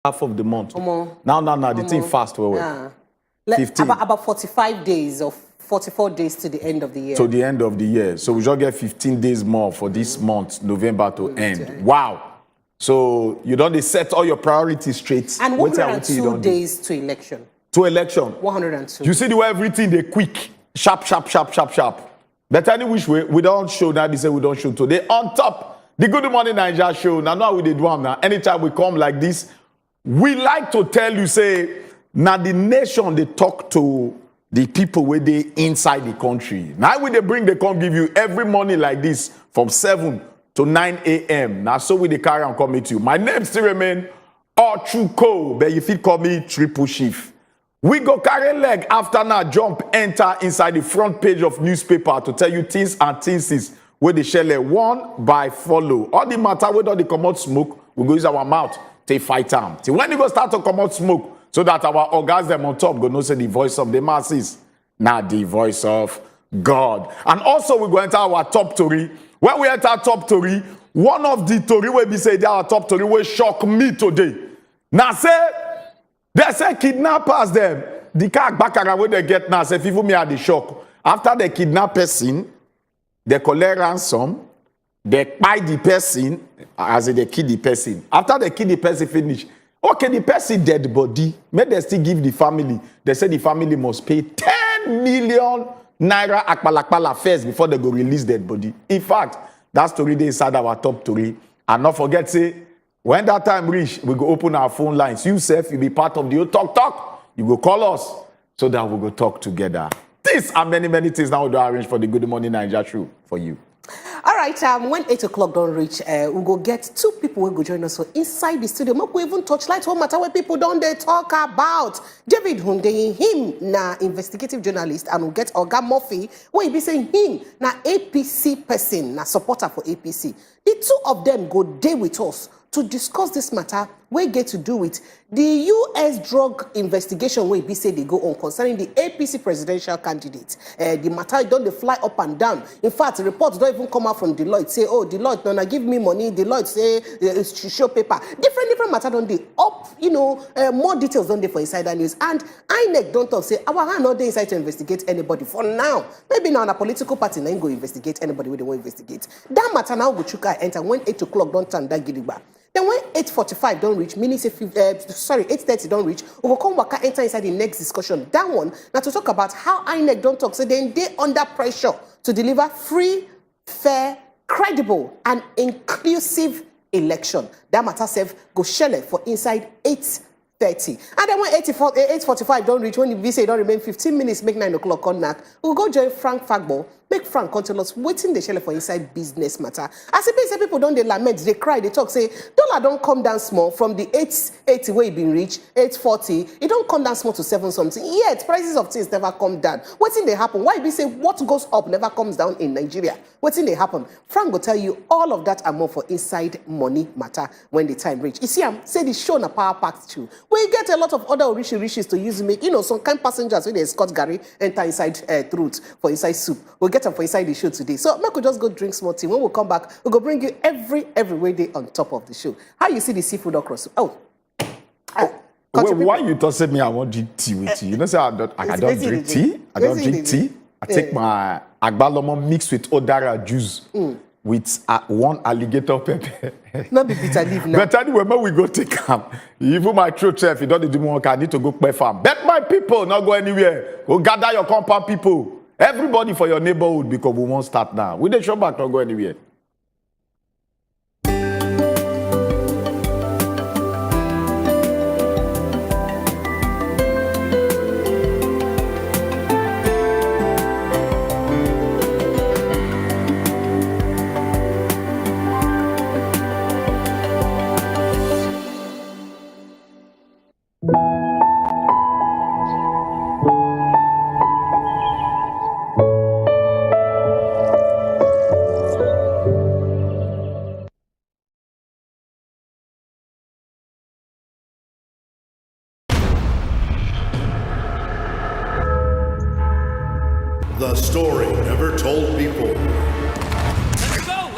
half of the month. Now, the thing fast. Yeah. 15. About 45 days or 44 days to the end of the year. To the end of the year. So we just get 15 days more for this month, November to end. Wow. So you don't set all your priorities straight. And 102 days to election. To election. 102. You see the way everything they quick. Sharp. But any which way, we don't show that. They say we don't show today. On top, the Good Morning Nigeria show. Now we do them now. Anytime we come like this, we like to tell you, say, now the nation, they talk to the people where they inside the country. Now when they bring, they come give you every morning like this from 7 to 9 a.m. Now so we they carry and come meet you. My name still remain Coco, but if you call me Triple Chief. We go carry leg after now jump enter inside the front page of newspaper to tell you things and things where they share one by follow. All the matter where they come out smoke, we go use our mouth to fight them. Till when they go start to come out smoke, so that our orgasm on top go know say the voice of the masses, not the voice of God. And also we go enter our top story. When we enter top story, one of the story where we say they are top story will shock me today. Now they say kidnappers them. The car back where they get now say people me are the shock. After they kidnap person, they collect ransom, they buy the person as they kill the person. After they kill the person finish. Okay, the person dead body, may they still give the family. They say the family must pay 10 million naira akpalakpala first before they go release dead body. In fact, that story they inside our top story. And not forget, say, when that time reach, we go open our phone lines. You, Seth, you be part of the talk. You go call us so that we go talk together. This and many things now we do arrange for the Good Morning Nigeria show for you. All right, when 8 o'clock don't reach, we'll go get two people who go join us inside the studio. We even touch light what matter where people don't they talk about. David Hunde, him na investigative journalist, and we'll get Oga Murphy, where he be saying him na APC person, na supporter for APC. The two of them go day with us to discuss this matter. We get to do with the U.S. drug investigation where we say they go on concerning the APC presidential candidate. The matter don't they fly up and down. In fact, reports don't even come out from Deloitte. Say, oh, Deloitte, no, give me money. Deloitte say, show paper. Different matter don't they up, more details don't they for insider news. And INEC don't talk, say, our hand not they inside to investigate anybody for now. Maybe now a political party now go investigate anybody where they want to investigate. That matter now go chuka enter when 8 o'clock don't turn that gidigba. Then when 8:45 don't reach, meaning say 8:30 don't reach, we will come waka enter inside the next discussion. That one now to talk about how INEC don't talk. So then they under pressure to deliver free, fair, credible, and inclusive election. That matter self go shele for inside 8:30. And then when 8:45 don't reach, when we say don't remain 15 minutes, make 9 o'clock on knack, we'll go join Frank Fagbo. Make Frank come tell us waiting the shell for inside business matter. As it say people don't they lament, they cry, they talk, say dollar don't come down small from the 880 where it been reached, 840. It don't come down small to 7 something. Yet prices of things never come down. Waiting they happen. Why we say what goes up never comes down in Nigeria? Waiting they happen. Frank will tell you all of that and more for inside money matter when the time reach. You see, say the show na power packed too. We get a lot of other riches to use make, some kind passengers when they escort Gary enter inside truth for inside soup. We'll get them for inside the show today. So we could just go drink small tea. When we come back, we'll go bring you every day on top of the show. How you see the seafood across? Why you thought me I want drink tea with you? You know, say I don't drink tea. I don't drink tea. I take my agbaloma mixed with odara juice with one alligator pepper. Not be bitter leaf now. But anyway, when we go take them, even my throat chef, you don't do more. I need to go play farm. Bet my people not go anywhere. Go gather your compound people. Everybody for your neighborhood, because we won't start now. We didn't show back, not go anywhere. The story never told before. Let's go!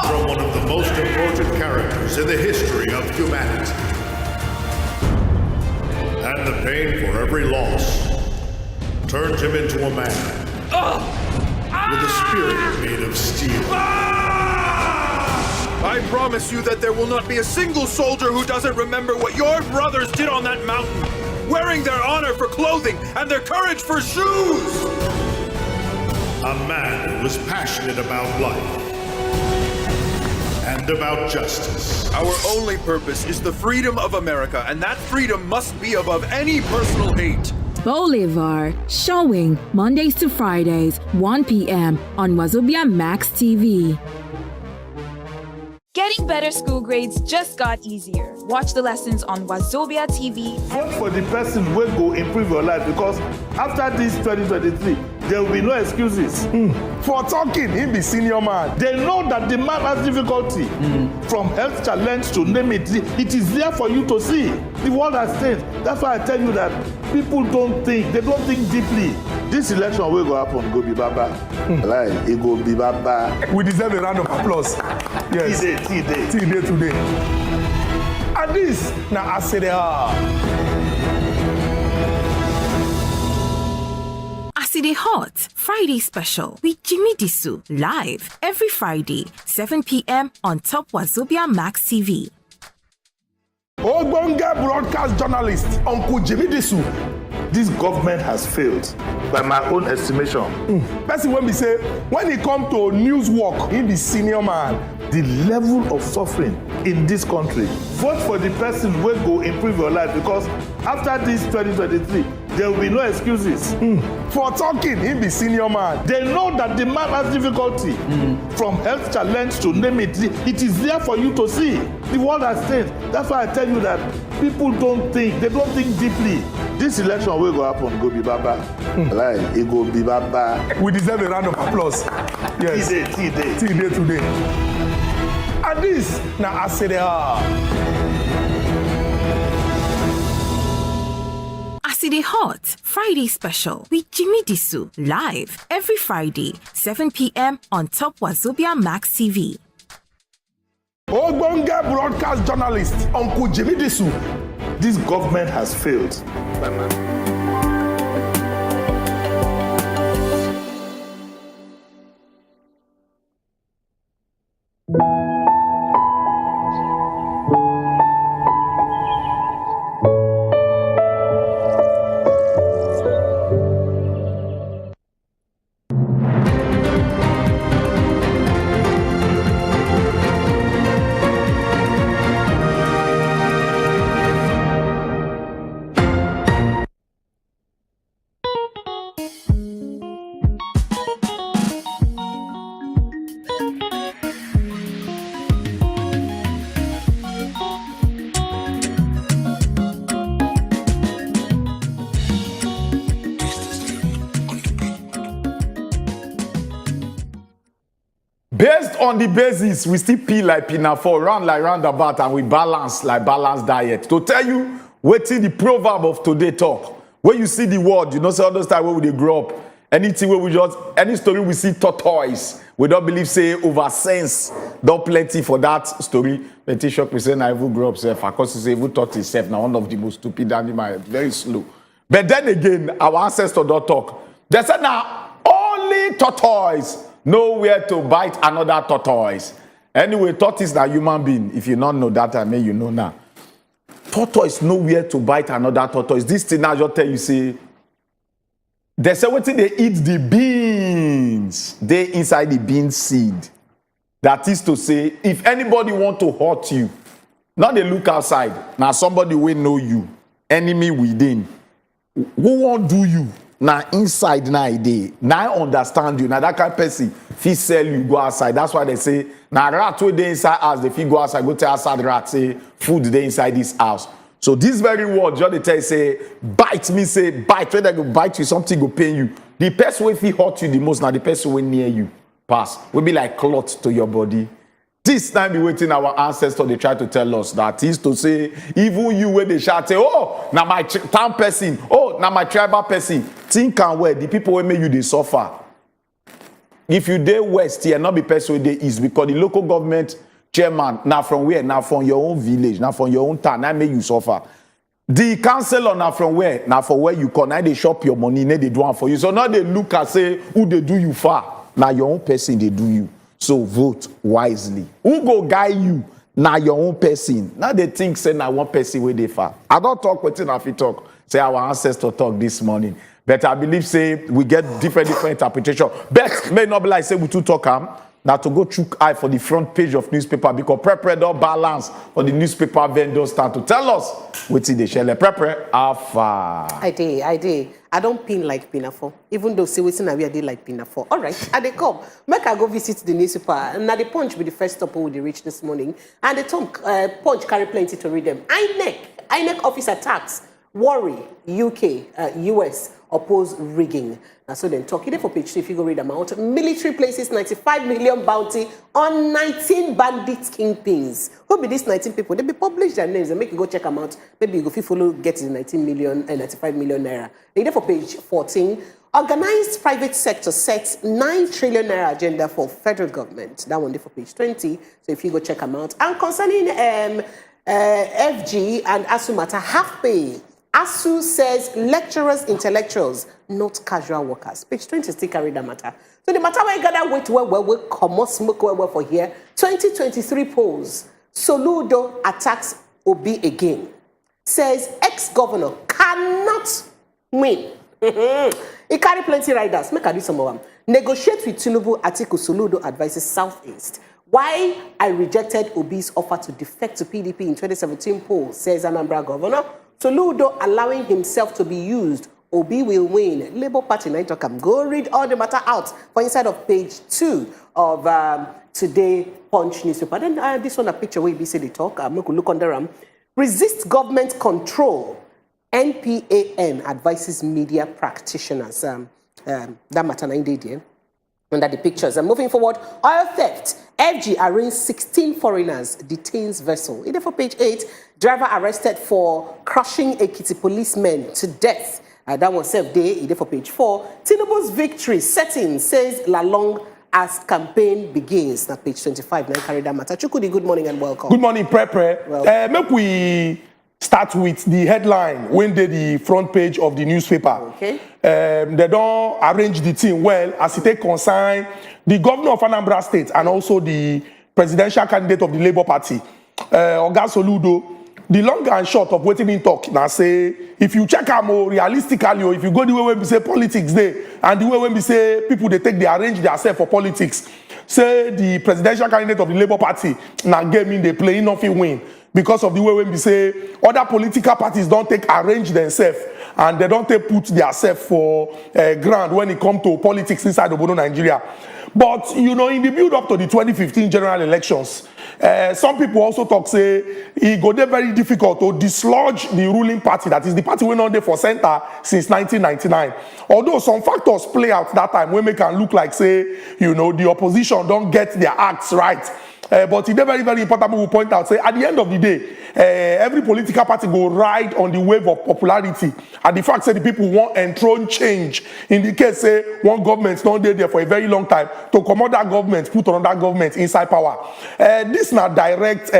From one of the most important characters in the history of humanity. pain for every loss, turned him into a man with a spirit made of steel. I promise you that there will not be a single soldier who doesn't remember what your brothers did on that mountain, wearing their honor for clothing and their courage for shoes. A man who was passionate about life and about justice. Our only purpose is the freedom of America, and that freedom must be above any personal hate. Bolivar, showing Mondays to Fridays, 1 p.m. on Wazobia Max TV. Getting better school grades just got easier. Watch the lessons on Wazobia TV. Vote for the person who will improve your life, because after this 2023, there will be no excuses. For talking, he be senior man. They know that the man has difficulty. From health challenge to name it, it is there for you to see. The world has changed. That's why I tell you that people don't think, they don't think deeply. This election will go happen, go be baba. Like, it go be baba. We deserve a round of applause. Yes. Today. Today. And this, now I say they are. Aside Hot Friday special with Jimmy Disu live every Friday, 7 p.m. on Top Wazobia Max TV. Ogbonge broadcast journalist, Uncle Jimmy Disu. This government has failed, by my own estimation. Person when we say, when he come to news work, he be senior man. The level of suffering in this country. Vote for the person who will improve your life, because after this 2023, there will be no excuses. For talking, he be senior man. They know that the man has difficulty. From health challenge to name it, it is there for you to see. The world has changed. That's why I tell you that people don't think, they don't think deeply. This election will go happen, go be baba. Like, it go be baba. We deserve a round of applause. Yes. Today. And this, now I say they are. Aside Hot Friday special with Jimmy Disu live every Friday, 7 p.m. on Top Wazobia Max TV. Ogbonge broadcast journalist, Uncle Jimmy Disu. This government has failed. Based on the basis, we still peel like pinafore, round like roundabout, and we balance like balanced diet. To tell you, wetin the proverb of today talk. When you see the word, you know, say all those time where we dey grow up, anything where we just, any story we see tortoise, we don't believe say over sense, don't plenty for that story. But shock we say na even grow up self, because you say even tortoise self, now one of the most stupid animal, very slow. But then again, our ancestors don't talk. They said now only tortoise know where to bite another tortoise. Anyway, tortoise na human being. If you don't know that, I mean you know now. Tortoise know where to bite another tortoise. This thing now just tell you say, they say wetin they eat the beans. They inside the bean seed. That is to say, if anybody want to hurt you, not they look outside. Now somebody will know you. Enemy within. Who won't do you? Now inside now day. Now I understand you. Now that kind of person, if he sell you, go outside. That's why they say, now rat wey dey inside house, if you go outside, go tell outside rat, say, food dey inside this house. So this very word, just they tell you, say, bite me, say, bite. When they go bite you, something go pain you. The person will feel hurt you the most, now the person will near you. Pass. Will be like cloth to your body. This time be waiting our ancestors, they try to tell us that is to say, even you when they shout, say, oh, now my town person, oh, now my tribal person. Think and where the people will make you they suffer. If you dey west here, not be person they east, because the local government chairman, now from where? Now from your own village, now from your own town, that make you suffer. The counselor now from where? Now for where you come, now they shop your money, now they do one for you. So now they look and say who they do you far. Now your own person they do you. So vote wisely. Who go guide you? Now your own person. Now they think say now one person where they far. I don't talk with if you talk. Say our ancestors talk this morning. But I believe say we get different interpretation. But may not be like say we two talk now to go through eye for the front page of newspaper because prepare don't balance for the newspaper vendors start to tell us what's in the shell. Prepare alpha. I did. I don't pin like pinafore. Even though say waiting I did like pinafore. All right, I dey come. Make I go visit the newspaper. And now the Punch be the first stop we reach this morning. And the Punch carry plenty to read them. INEC office attacks. Worry, UK, US oppose rigging. Now, so then talk. For page 2, if you go read them out. Military places 95 million bounty on 19 bandit kingpins. Who be these 19 people? They be publish their names and make you go check them out. Maybe you go follow get the 95 million naira. Then for page 14, organized private sector sets 9 trillion naira agenda for federal government. That one there for page 20. So if you go check them out. And concerning FG and ASU matter, half pay. ASU says lecturers, intellectuals, not casual workers. Page 20 still carry that matter. So the matter where you gotta wait we come on smoke well for here. 2023 polls. Soludo attacks Obi again. Says ex-governor cannot win. He carry plenty riders. Make I do some of them. Negotiate with Tinubu, Atiku. Soludo advises Southeast. Why I rejected Obi's offer to defect to PDP in 2017 poll, says Anambra governor. Soludo allowing himself to be used. Obi will win. Labour Party night talk. Go read all the matter out for inside of page 2 of today Punch newspaper. Then this one a picture where we say they talk. I'm going to look under them. Resist government control. NPAN advises media practitioners. That matter 9 days. Under the pictures. And moving forward, oil theft. FG arraigns 16 foreigners, detains vessel. Either for page 8, driver arrested for crushing Ekiti policemen to death. That was safe day. Either for page 4, Tinubu's victory setting, says Lalong as campaign begins. Now page 25, now carry that matter. Chukudi, good morning and welcome. Good morning, Prepre. Make we start with the headline when they the front page of the newspaper. Okay. They don't arrange the thing well as it take concern the governor of Anambra State and also the presidential candidate of the Labour Party, Oga Soludo. The long and short of waiting in talk now say if you check out more realistically or if you go the way when we say politics there and the way when we say people they arrange themselves for politics, say the presidential candidate of the Labour Party now game in they play nothing win. Because of the way when we say other political parties don't arrange themselves and they don't put themselves for ground when it comes to politics inside of Nigeria. But you know, in the build up to the 2015 general elections, some people also talk say it got very difficult to dislodge the ruling party, that is the party went on there for center since 1999. Although some factors play out that time when we can look like say, you know, the opposition don't get their acts right. But it's very, very important we point out, say, at the end of the day, every political party go ride on the wave of popularity. And the fact that the people want enthrone change. In the case, say, one government's not there for a very long time, to come out that government, put on that government inside power. This is not direct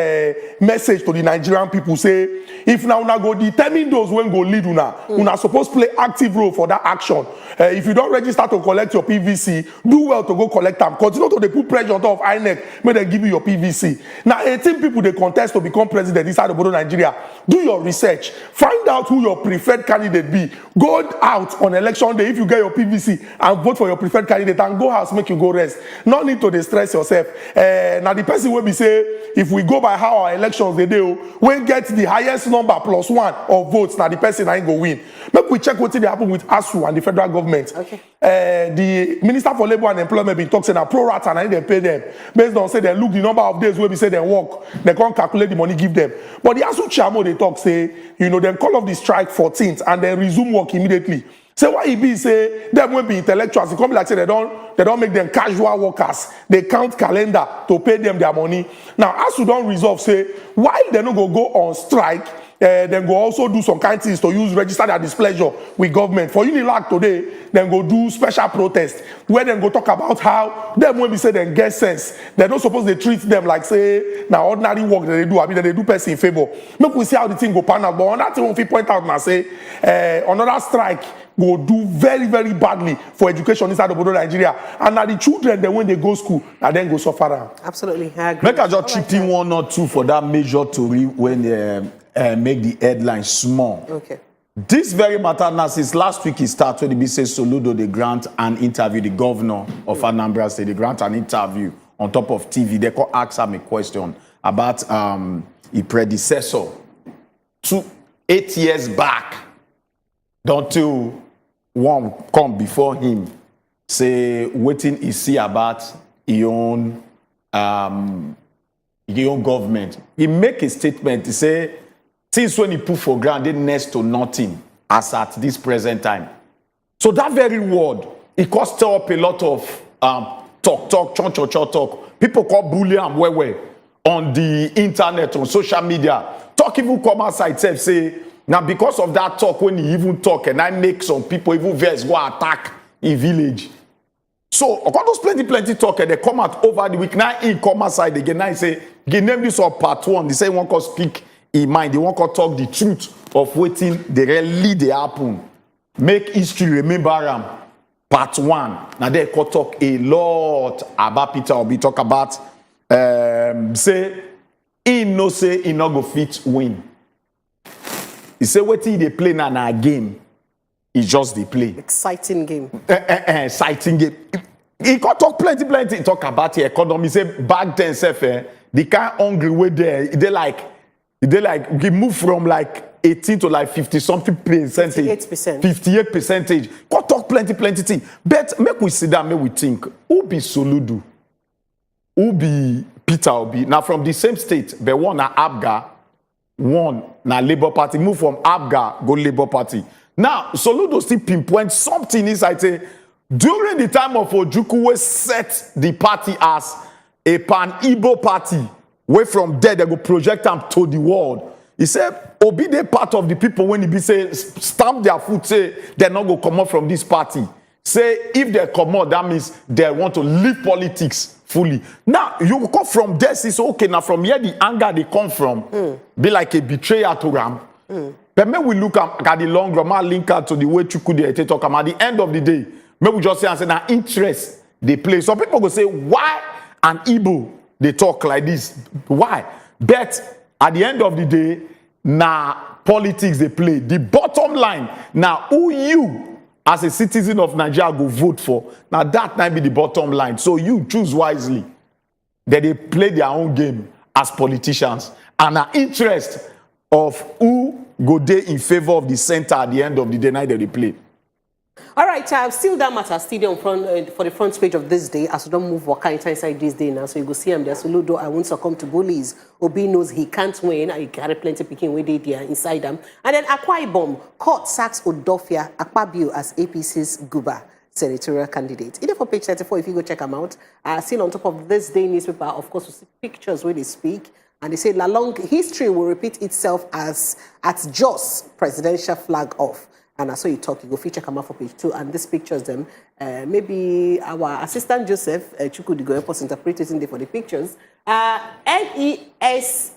message to the Nigerian people, say, if now go determine those when go lead una supposed to play active role for that action. If you don't register to collect your PVC, do well to go collect them. Continue to put pressure on top of INEC, may they give you your PVC. Now, 18 people they contest to become president inside of Nigeria. Do your research. Find out who your preferred candidate be. Go out on election day if you get your PVC and vote for your preferred candidate and go house make you go rest. No need to distress yourself. Now, the person will be say, if we go by how our elections they do, we get the highest number +1 of votes. Now, the person ain't go win. Make we check what they happen with ASU and the federal government. Okay. The Minister for Labour and Employment been talking about pro rata and they pay them based on say they look the number of days where we say they work, they can't calculate the money give them. But the ASU chairman they talk say, you know, them call off the strike 14th and then resume work immediately. Say why he be say them will be intellectuals. It come like say they don't make them casual workers. They count calendar to pay them their money. Now ASU don't resolve say while they no go on strike, then go also do some kind of things to use register their displeasure with government. For Unilag today, then go do special protest where then go talk about how them when we say they get sense, they don't suppose they treat them like say now ordinary work that they do. I mean that they do person in favor. Make we see how the thing go pan out. But another thing we point out now say another strike go do very, very badly for education inside of Nigeria. And now the children, then when they go school, and then go suffer. Absolutely, I agree. Make I just chip in one or two for that major story when make the headline small. Okay. This very matter now, since last week it started when the BC Soludo, they grant an interview, the governor of Anambra State, they grant an interview on top of TV. They could ask him a question about his predecessor 8 years back. Until one come before him, say, waiting he see about his own government. He make a statement, he say, since when he put for granted next to nothing as at this present time. So that very word, it cost stir up a lot of talk. People call bully and where on the internet, on social media. Talk even come outside self say, now because of that talk, when he even talk, and I make some people even verse go attack a village. So, of course, those plenty talk, and they come out over the week. Now he come outside again. Now he say, he name this of part one. They say he want to speak in mind. They want to talk the truth of waiting. They really they happen. Make history remember them. Part one. Now they can talk a lot about Peter Obi. Talk about say he no say he not go fit win. He say waiting they play now a game. It's just they play. Exciting game. Exciting game. He can talk plenty. He talk about the economy. Say back then, the kind of hungry way there. They like we move from like 18 to like 50 something percentage. 58%. 58%. Can talk plenty thing. But make we sit down, make we think. Who be Soludo? Who be Peter Obi? Now from the same state, but one na Abga, one na Labour Party. Move from Abga go Labour Party. Now, Soludo still pinpoint something inside. Say, during the time of Ojukwu, we set the party as a pan-Igbo party. Where from there, they go project them to the world. He said, Obi, they part of the people when he be say, stamp their foot, say, they're not going to come out from this party. Say, if they come out, that means they want to leave politics fully. Now, you come from there, say, okay, now from here, the anger they come from, be like a betrayer to them. But maybe we look at the long run, man, link out to the way Chukwudi they talk about. At the end of the day, maybe we just say and say, now interest they play. Some people go say, why an Igbo they talk like this? Why? But at the end of the day, now politics they play. The bottom line, now who you as a citizen of Nigeria go vote for, now that might be the bottom line. So you choose wisely. That they play their own game as politicians. And our interest of who go there in favor of the center at the end of the day night that they play. All right, still that matter, still on for the front page of this day, as we don't move Waka inside this day now, so you go see him there. Soludo, I won't succumb to bullies. Obi knows he can't win, and he carry plenty picking way there inside them. And then Akwa Ibom, court sacks Odofia Akpabio as APC's Guba senatorial candidate. Either for page 34, if you go check them out. Still on top of this day newspaper, of course, we see pictures where they speak. And they say, la long history will repeat itself as at Jos presidential flag off. And I saw you talk, you go feature come out for page 2. And these pictures, them, maybe our assistant Joseph Chukwudi go help us interpreting there for the pictures. NESJ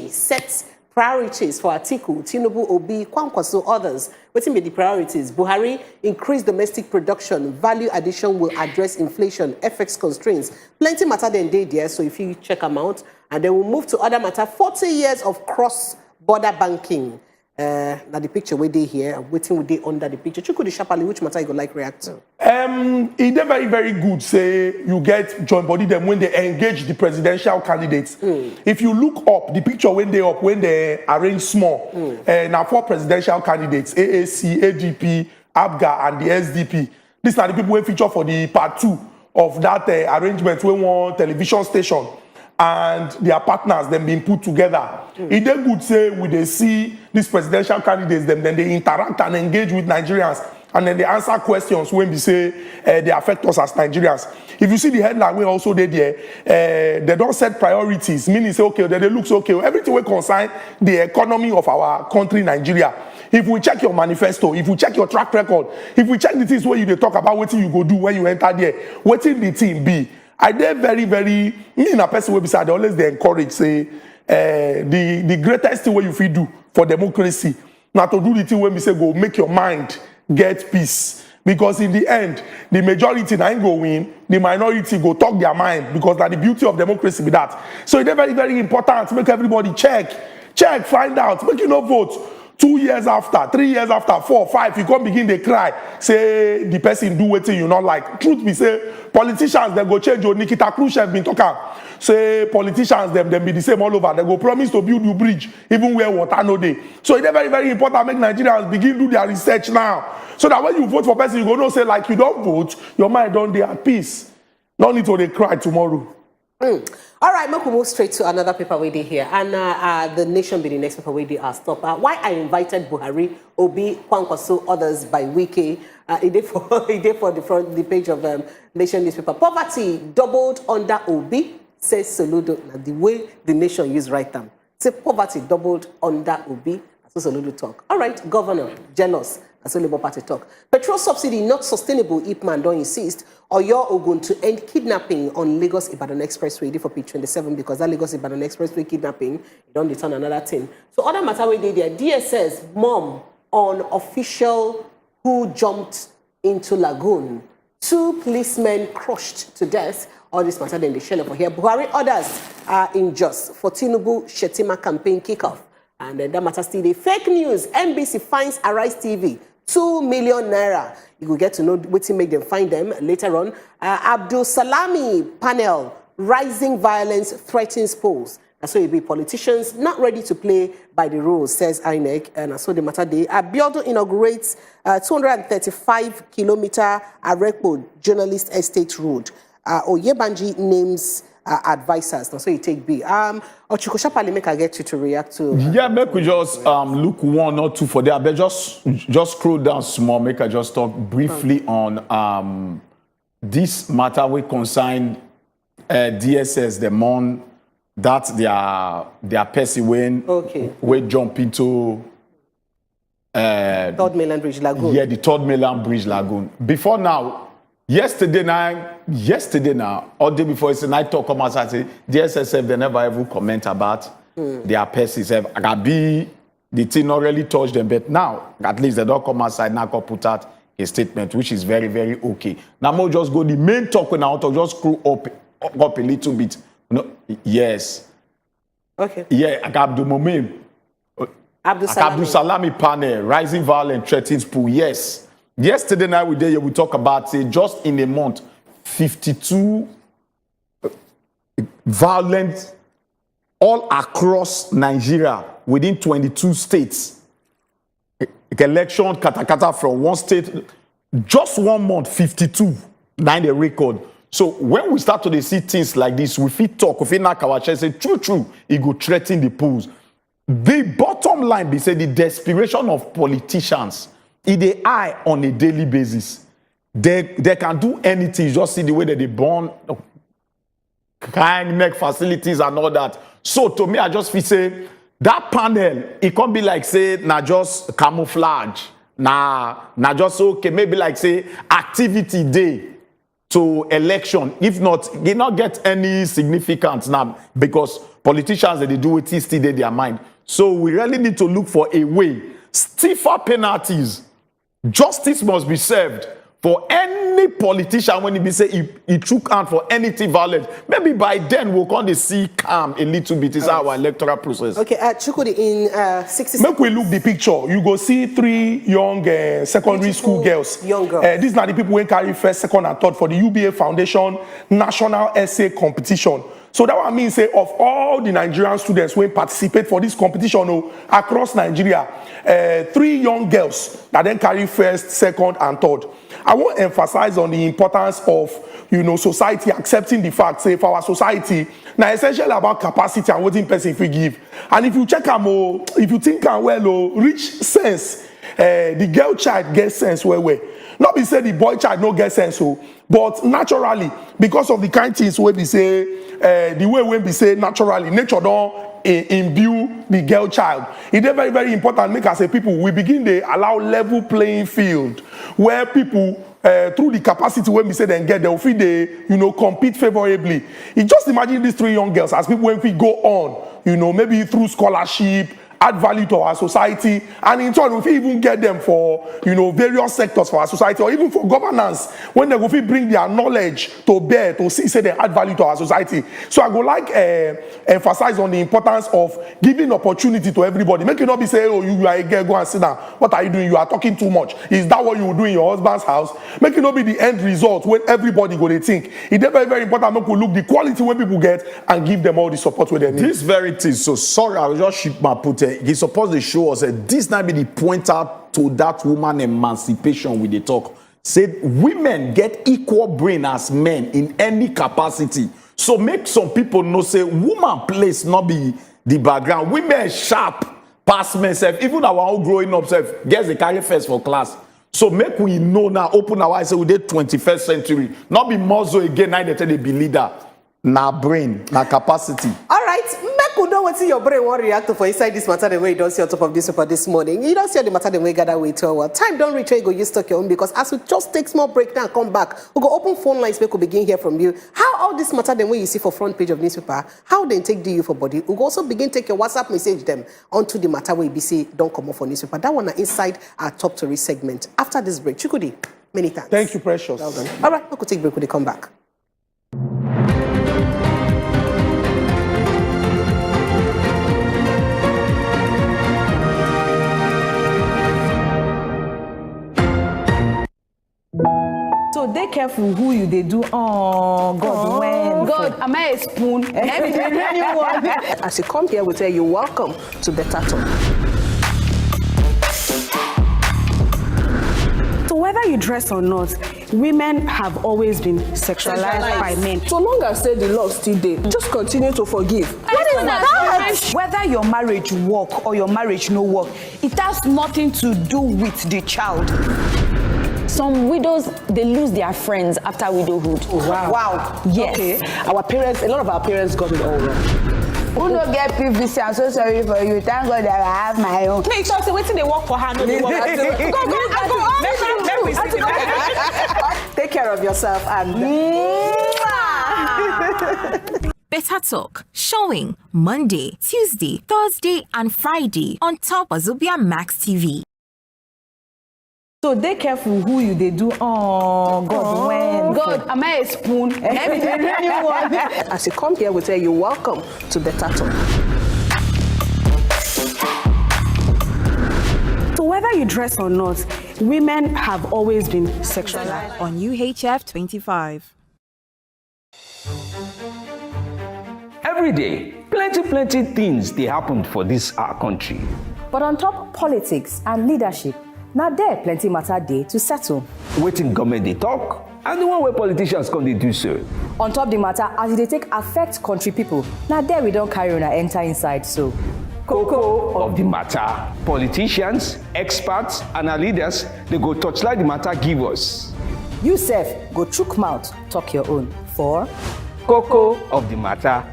sets priorities for Atiku, Tinubu, Obi, Kwankwaso, others. What's be the priorities? Buhari, increase domestic production, value addition will address inflation, FX constraints. Plenty matter than day there, so if you check them out. And then we'll move to other matter, 40 years of cross-border banking. Now the picture where they here, I'm waiting with they under the picture. Chukwudi Shapali, which matter you go like react to? It's very, very good. Say you get joint body them when they engage the presidential candidates. If you look up the picture when they arrange small, now 4 presidential candidates, AAC, ADP, ABGA, and the SDP. These are the people who feature for the part 2 of that arrangement. We want television station and their partners them being put together. If they would say, would they see these presidential candidates, then they interact and engage with Nigerians and then they answer questions when we say they affect us as Nigerians. If you see the headline, we also did there, they don't set priorities, meaning say, okay, they look okay, everything will concern the economy of our country, Nigeria. If we check your manifesto, if we check your track record, if we check the things where you talk about what you go do when you enter there, what will the team be? I did very, me in a person will be said, they always they encourage, say, the greatest thing what you feel do for democracy, not to do the thing when we say go make your mind get peace. Because in the end, the majority ain't go win, the minority go talk their mind, because that's the beauty of democracy with that. So it's very, very important to make everybody check, find out, make you no vote. 2 years after, 3 years after, 4, 5, you can't begin to cry, say the person do what you not like. Truth be say, politicians, they go change. Nikita Khrushchev been talking. Say politicians, them be the same all over. They go promise to build new bridge, even where water no day. So it's very, very important make Nigerians begin do their research now. So that when you vote for person, you go no say like you don't vote, your mind don't be at peace. No need to they cry tomorrow. All right, we move straight to another paper we did here, and the Nation be the next paper we did our stop. Why I invited Buhari, Obi, Kwankwaso, others by Wiki. He did for the page of Nation newspaper. Poverty doubled under Obi, says Soludo. Now the way the Nation use right term. Say poverty doubled under Obi. That's what Soludo talk. All right, Governor, jealous. That's what Labour Party talk. Petrol subsidy not sustainable if man don't insist. Or you're going to end kidnapping on Lagos-Ibadan Expressway. Ready for page 27 because that Lagos-Ibadan Expressway kidnapping, you don't return another thing. So other matter we did there, DSS mom on official who jumped into lagoon. 2 policemen crushed to death. All this matter then they shell over here. Buhari orders are unjust for Tinubu Shetima campaign kickoff. And then that matter still the fake news. NBC finds Arise TV 2 million naira. You will get to know what to make them find them later on. Abdul Salami panel, rising violence threatens polls. That's why it be politicians not ready to play by the rules, says INEC. And I saw the matter day. Abiodun inaugurates 235-kilometer Arekpo journalist estate road. Oyebanji names advisors. That's why you take B. Ochukosha make I get you to react to. Yeah, make we just look 1 or 2 for there. But just scroll down small. Make I just talk briefly on this matter we consigned DSS the mon that their person when jump into 3rd Mainland Bridge Lagoon. Yeah, the 3rd Mainland Bridge Lagoon. Before now. Yesterday now, or day before, it's a night talk come out. I say DSSF they never ever comment about their persons. The thing not really touch them, but now at least they don't come outside now. Go put out a statement, which is very, very okay. Now we'll just go the main talk when I want to just screw up a little bit. No, yes. Okay. Yeah, Abdul Salami panel, rising violence threatens pool. Yes. Yesterday night we talk about just in a month 52 violent all across Nigeria within 22 states. Election katakata from one state, just 1 month 52 9 the record. So when we start to see things like this, we fit talk, we fit knock our chest, say true, it go threaten the polls. The bottom line be say the desperation of politicians. If they eye on a daily basis, they can do anything. You just see the way that they burn kind neck facilities and all that. So to me, I just feel say that panel, it can't be like say na just camouflage, na just okay, maybe like say activity day to election. If not, they not get any significance now because politicians they do it still in their mind. So we really need to look for a way, stiffer penalties. Justice must be served for any politician when he be say he took out for anything violent. Maybe by then we'll come to see calm a little bit. Is our electoral process. Okay, Chukudi in 60 Make we look the picture. You go see 3 young secondary school girls. Young girls. These are the people who carry 1st, 2nd, and 3rd for the UBA Foundation National Essay Competition. So that what I mean say of all the Nigerian students who participate for this competition across Nigeria, 3 young girls that then carry 1st, 2nd, and 3rd. I want to emphasize on the importance of society accepting the fact, say for our society, now essentially about capacity and what in person if we give. And if you check if you think well, reach sense. the girl child get sense where. Not be say the boy child no get sense, so, but naturally, because of the kind things where we say, the way when we say naturally, nature don't imbue the girl child. It is very, very important. Make us say people, we begin to allow level playing field where people through the capacity when we say then get, they will feel they, compete favorably. You just imagine these 3 young girls as people when we go on, maybe through scholarship, add value to our society, and in turn, we even get them for, various sectors for our society, or even for governance, when they will bring their knowledge to bear, to see, say they add value to our society. So I go like emphasize on the importance of giving opportunity to everybody. Make it not be say, oh, you are a girl, go and sit down. What are you doing? You are talking too much. Is that what you will do in your husband's house? Make it not be the end result when everybody go to think. It is very, very important. Make we look the quality when people get and give them all the support where they need. This very thing, so sorry, I will just ship my put. He's supposed to show us that this might be the pointer to that woman emancipation with the talk. Said women get equal brain as men in any capacity. So make some people know say woman place not be the background. Women sharp pass men self. Even our own growing up self gets the carry first for class. So make we know now, open our eyes, say we did 21st century. Not be muzzle again, now they tell they be leader. Na brain, na capacity. All right, make we know what your brain will react to for inside this matter the way you don't see on top of this paper this morning. You don't see the matter the way you gather way to our time. Don't reach where you go use talk your own, because as we just take small break now and come back, we go open phone lines, we could begin hear from you. How all this matter the way you see for front page of newspaper, how they take you for body. We go also begin take your WhatsApp message them onto the matter where you see don't come off for newspaper. That one are inside our top story segment. After this break, Chukudi, many thanks. Thank you, Precious. Well done. All right, we could take a break when they come back. So dey careful who you dey do. Oh God, when God, am I a spoon? As you come here, we tell you welcome to Better Talk. So whether you dress or not, women have always been sexualized by men. So long as say the law still there, just continue to forgive. What is that? Whether your marriage work or your marriage no work, it has nothing to do with the child. Some widows, they lose their friends after widowhood. Oh, wow. Yes. Okay. Our parents, a lot of our parents got it all wrong. Who no get PVC? I'm so sorry for you. Thank God that I have my own. Make sure say waiting they work for her, no they work for Take care of yourself and Better Talk, showing Monday, Tuesday, Thursday, and Friday on top Wazobia Max TV. So dey careful who you dey do. Oh God, when God, am I a spoon? as you come here, we tell you welcome to Better Talk. So whether you dress or not, women have always been sexualized. On UHF 25. Every day, plenty things they happen for this our country. But on top politics and leadership, now there plenty matter day to settle. Waiting government they talk, and the one where politicians come they do so. On top the matter, as they take affect country people, now there we don't carry on and enter inside so. Coco of the matter. Politicians, experts, and our leaders, they go touchlight the matter give us. You sef, go chook mouth, talk your own. For Coco of the matter.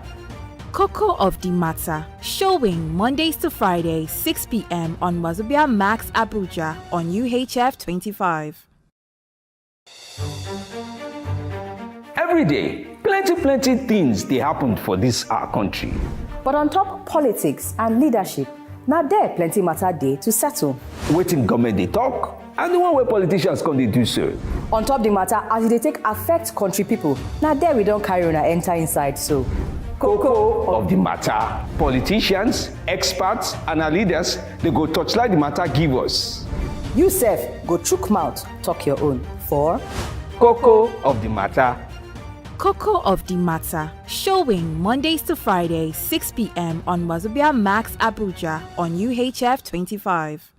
Coco of the Matter, showing Mondays to Fridays, 6 p.m. on Wazobia Max Abuja on UHF 25. Every day, plenty things they happen for this our country. But on top politics and leadership, now there plenty matter day to settle. Waiting government they talk, and the one where politicians come they do so. On top the matter, as they take affect country people, now there we don't carry on and enter inside so. Coco of the matter. Politicians, experts, and our leaders, they go touchlight the matter give us. You sef, go chook mouth, talk your own. For Coco of the matter. Coco of the Matter, showing Mondays to Fridays, 6 p.m. on Wazobia Max Abuja on UHF 25.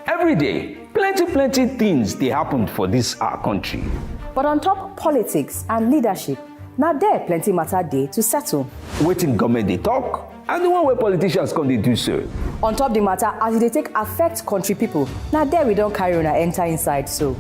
Every day, plenty things they happen for this our country. But on top politics and leadership, now there plenty matter day to settle. Waiting government they talk, and the one where politicians come, they do so. On top the matter, as they take affect country people, now there we don't carry on and enter inside, so.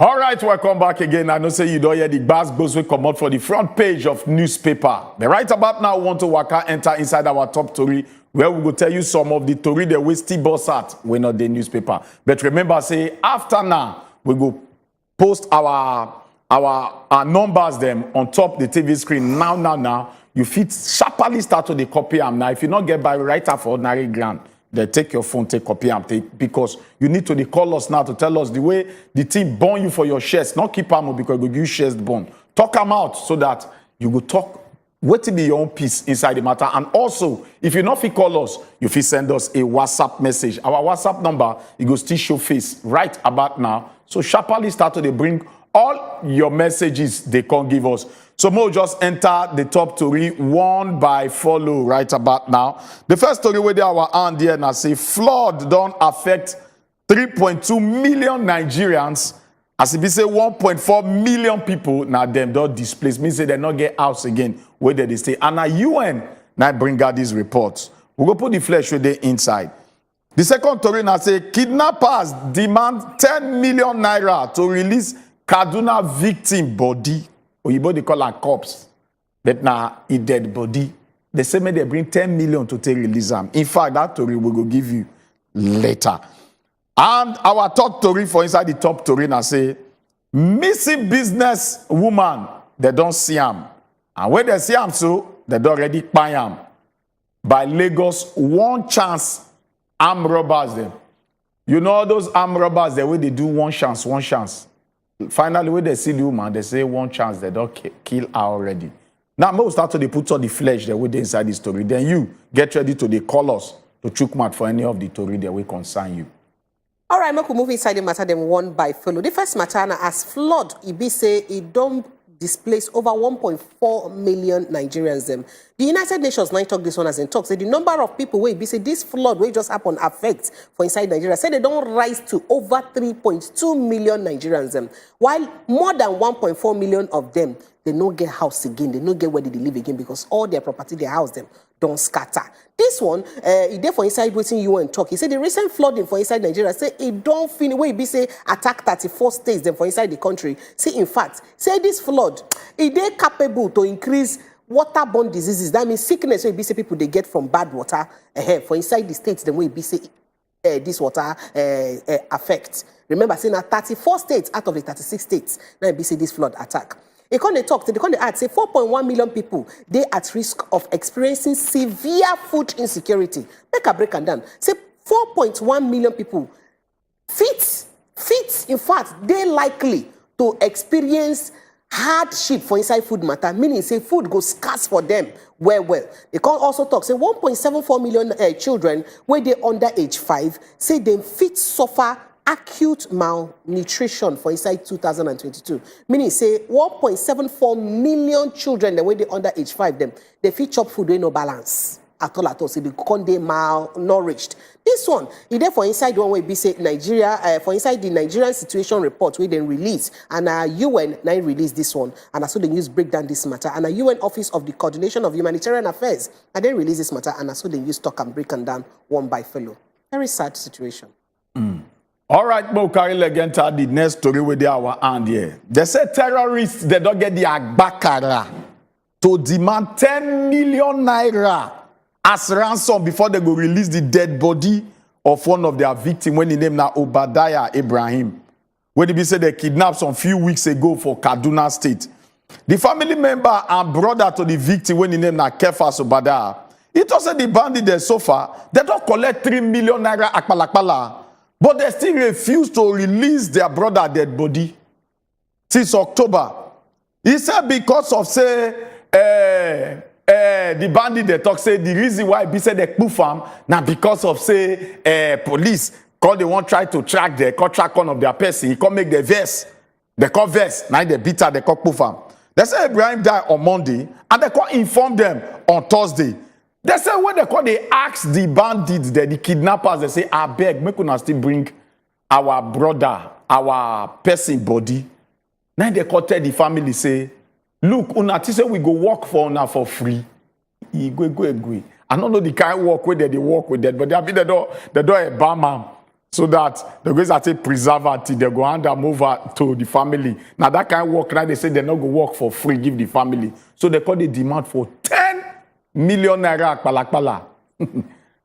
All right, welcome back again. I know say you don't hear the bass goes we come out for the front page of newspaper. But right about now, we want to waka enter inside our top story, where we will tell you some of the story that we still boss at. We're not the newspaper. But remember, say after now, we go post our numbers them on top the TV screen. Now. You fit sharply start to the copy them now. If you not get by writer for ordinary grant, then take your phone, take copy and take, because you need to call us now to tell us the way the team burn you for your shares. Not keep them because you give you shares burn. Talk them out so that you go talk. What to be your own piece inside the matter. And also, if you not fit call us, you fit send us a WhatsApp message. Our WhatsApp number, it goes still show face right about now. So sharply start to bring all your messages they can give us. So we'll just enter the top story one by follow right about now. The first story where they our hand here now say flood don't affect 3.2 million Nigerians. As if you say 1.4 million people now them don't displaced. Means they not get house again where they stay. And now UN now bring out these reports. We go put the flesh where they inside. The second story now say kidnappers demand 10 million naira to release Kaduna victim body. Oyibo they call her corpse. But now a dead body. They say they bring 10 million to take release them. In fact, that story we will give you later. And our third story for inside the top story now say missing business woman, they don't see him. And when they see him so, they don't already buy him. By Lagos, one chance armed robbers them. You know those armed robbers, the way they do one chance. Finally, when they see the woman, they say one chance, they don't kill her already. Now, we'll start to put on the flesh that we inside the story. Then you get ready to call us to chook mat for any of the story that will concern you. All right, we move inside the matter, them one by follow. The first matter, as flood, it say it don't displace over 1.4 million Nigerians. Them. The United Nations now talk this one as in talk. Say the number of people where be say this flood will just happen affect for inside Nigeria. Say they don't rise to over 3.2 million Nigerians. Them. While more than 1.4 million of them, they no get house again. They no get where they live again because all their property, their house them don't scatter. This one, it there for inside waiting UN talk. He said the recent flooding for inside Nigeria, say it don't finish where it be say attack 34 states them for inside the country. Say in fact, say this flood, it they capable to increase waterborne diseases. That means sickness where it be say people they get from bad water for inside the states, the way it be say this water affects. Remember, saying 34 states out of the 36 states, now it be say this flood attack. They add, say 4.1 million people, they at risk of experiencing severe food insecurity. Make a break and down. Say 4.1 million people fit, in fact, they likely to experience hardship for inside food matter, meaning say food goes scarce for them well. They can also talk, say 1.74 million children where they under age 5, say they fit suffer acute malnutrition for inside 2022. Meaning say 1.74 million children the way they under age 5 them they fit chop food with no balance at all. So they can't they malnourished. This one, it there for inside one way be say Nigeria for inside the Nigerian situation report we then release and UN now release this one and so they use break down this matter and UN Office of the Coordination of Humanitarian Affairs and then release this matter and so they use talk and break and down one by fellow. Very sad situation. All right, Mo carry legenda the next story with our hand here. They say terrorists, they don't get the agbakara to demand 10 million naira as ransom before they go release the dead body of one of their victims when he named now Obadiah Ibrahim. When he be said they kidnapped some few weeks ago for Kaduna State. The family member and brother to the victim when he named now Kefas Obadiah. It also the bandit there so far, they don't collect 3 million naira akpalakpala. But they still refuse to release their brother dead body since October. He said because of, say, the bandit they talk, say, the reason why he said they poof him, now because of, say, police, because they won't try to track one of their person, he can't make the verse. They call verse, now they beat her, they call poof him. They say Ibrahim died on Monday, and they can't inform them on Thursday. They say when they ask the bandits, the kidnappers, they say, I beg, make una still bring our brother, our person body. Now they call tell the family, say, look, una say we go work for una for free. Go. I don't know the kind of work where they work with that, but they have been the door a barman so that the guys that say preservative, they go hand them over to the family. Now that kind of work, now they say they not go work for free, give the family. So they call the demand for 10 million naira akpalakpala.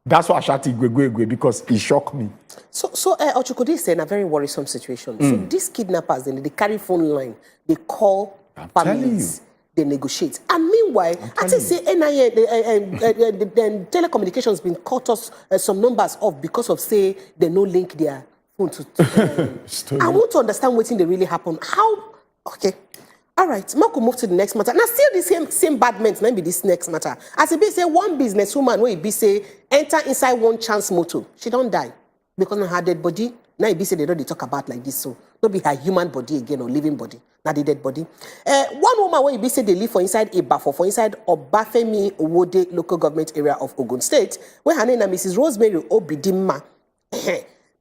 That's why I shouted Igwe because it shocked me. So Ochukudi is in a very worrisome situation. So these kidnappers, they carry phone line, they call families, they negotiate. And meanwhile, I think say NIA, the telecommunications been cut us some numbers off because of say they no link their phone to. I want to understand what thing they really happen. How? Okay. All right, Marco move to the next matter. Now, still the same bad men, maybe this next matter. As it be say, one businesswoman where it be say, enter inside one chance motor. She don't die because of her dead body. Now it be say they don't talk about like this, so not be her human body again or living body, not the dead body. One woman where it be say they live for inside Ibafor, for inside Obafemi Owode local government area of Ogun State, where her name is Mrs. Rosemary Obidimma.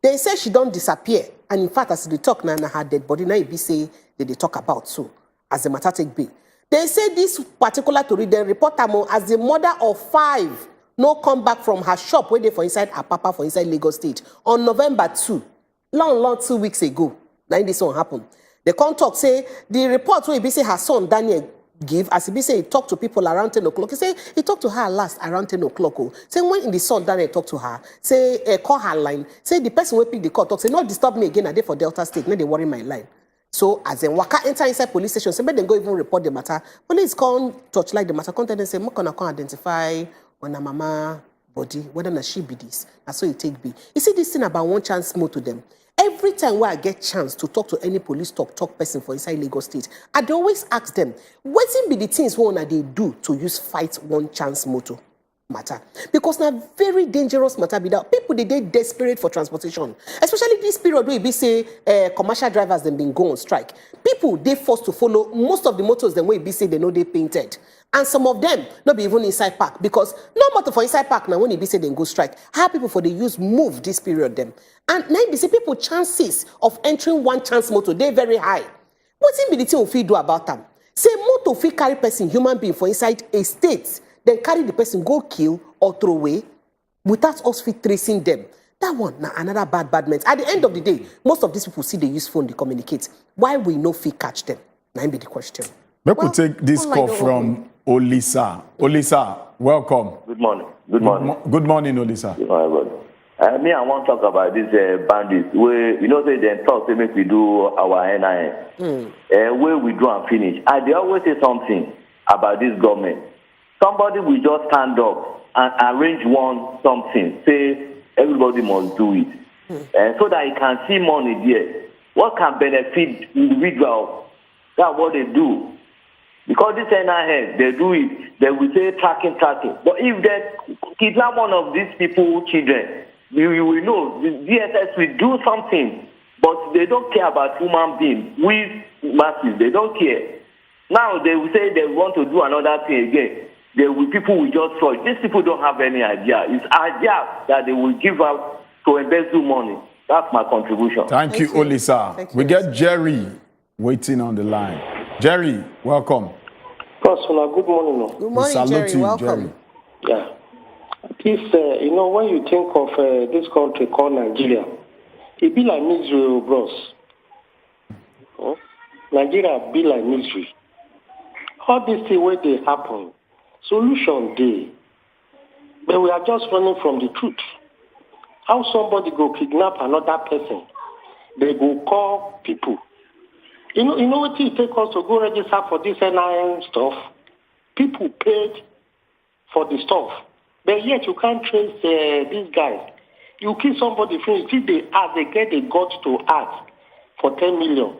They say she don't disappear, and in fact, as they talk now, her dead body, now it be say they talk about so. As the matter take be. They say this particular to read the report as the mother of 5 no come back from her shop where they for inside Apapa for inside Lagos State on November 2. Long 2 weeks ago. Now this one happened. The con talk say the report where he say her son Daniel give as he say he talked to people around 10 o'clock. He say he talked to her last around 10 o'clock. Say when the son Daniel talk to her, say call her line. Say the person will pick the call talk say not disturb me again. I did for Delta State. Now they worry my line. So as in Waka enter inside police station, say they go even report the matter. Police can't touch like the matter. Can't tell them say, "Mokona can't identify on a mama body whether na she be this." That's so it take be. You see this thing about one chance more to them. Every time where I get chance to talk to any police talk person for inside Lagos State, I always ask them, what be the things what they do to use fight one chance motor matter? Because now very dangerous matter be that people they desperate for transportation, especially this period where we say commercial drivers them been go on strike. People they forced to follow most of the motors them way be say they know they painted, and some of them not be even inside park because no motor for inside park now when it be say they go strike. How people for they use move this period them, and now they say people chances of entering one chance motor they very high. What's in be the thing we do about them? Say motor fit carry person human being for inside a state. Then carry the person, go kill or throw away without us fit tracing them. That one, now another bad man. At the end of the day, most of these people see they use phone, they communicate. Why we no fit catch them? Now be the question. Maybe we'll take this call from Olisa. Olisa, welcome. Good morning. Good morning. Good morning, Olisa. Good morning. Me, I want to talk about this bandits. Where you know they talk, they make we do our NIN. Where we do and finish. They always say something about this government. Somebody will just stand up and arrange something, say everybody must do it, so that you can see money there. What can benefit individual? That's what they do. Because this NIN, they do it, they will say tracking. But if they kidnap one of these people, children, you will know the DSS will do something, but they don't care about human beings. We masses, they don't care. Now they will say they want to do another thing again. People will just throw it. These people don't have any idea. It's idea that they will give out to embezzle money. That's my contribution. Thank you, Olisa. We get Jerry waiting on the line. Jerry, welcome. Personal, good morning. Good morning, Jerry. Welcome. Yeah. This, when you think of this country called Nigeria, It be like misery, bros. Nigeria be like misery. All these things where they happen, solution day. But we are just running from the truth. How somebody go kidnap another person? They go call people. You know what it take us to go register for this NIN stuff? People paid for the stuff. But yet you can't trace these guys. You kill somebody, if they ask, they get the guts to ask for 10 million.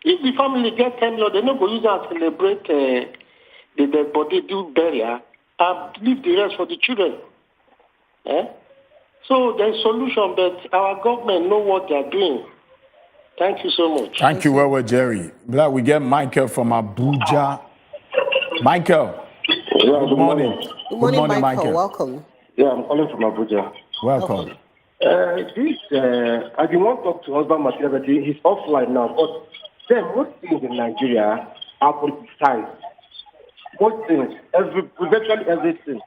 If the family get 10 million, they not go use that to celebrate the dead body, do burial, and leave the rest for the children. So there's solution, but our government know what they're doing. Thank you so much. Thank you, well, Jerry. Glad we get Michael from Abuja. Michael. Good morning. Good morning, Michael. Welcome. Yeah, I'm calling from Abuja. Welcome. I didn't want to talk to husband material, but he's offline now. But then most things in Nigeria are politicized. Most things, virtually everything.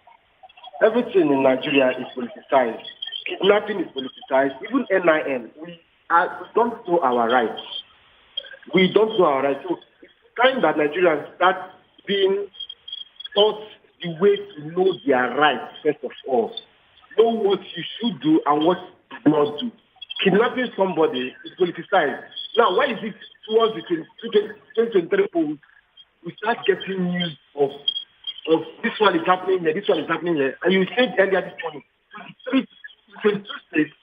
Everything in Nigeria is politicized. Kidnapping is politicized. Even NIN, we don't know our rights. We don't know our rights. So it's time that Nigerians start being taught the way to know their rights, first of all. Know what you should do and what you do not do. Kidnapping somebody is politicized. Now, why is it towards the 2023 polls, we start getting news of this one is happening here, this one is happening here. And you said earlier this morning, 22 states,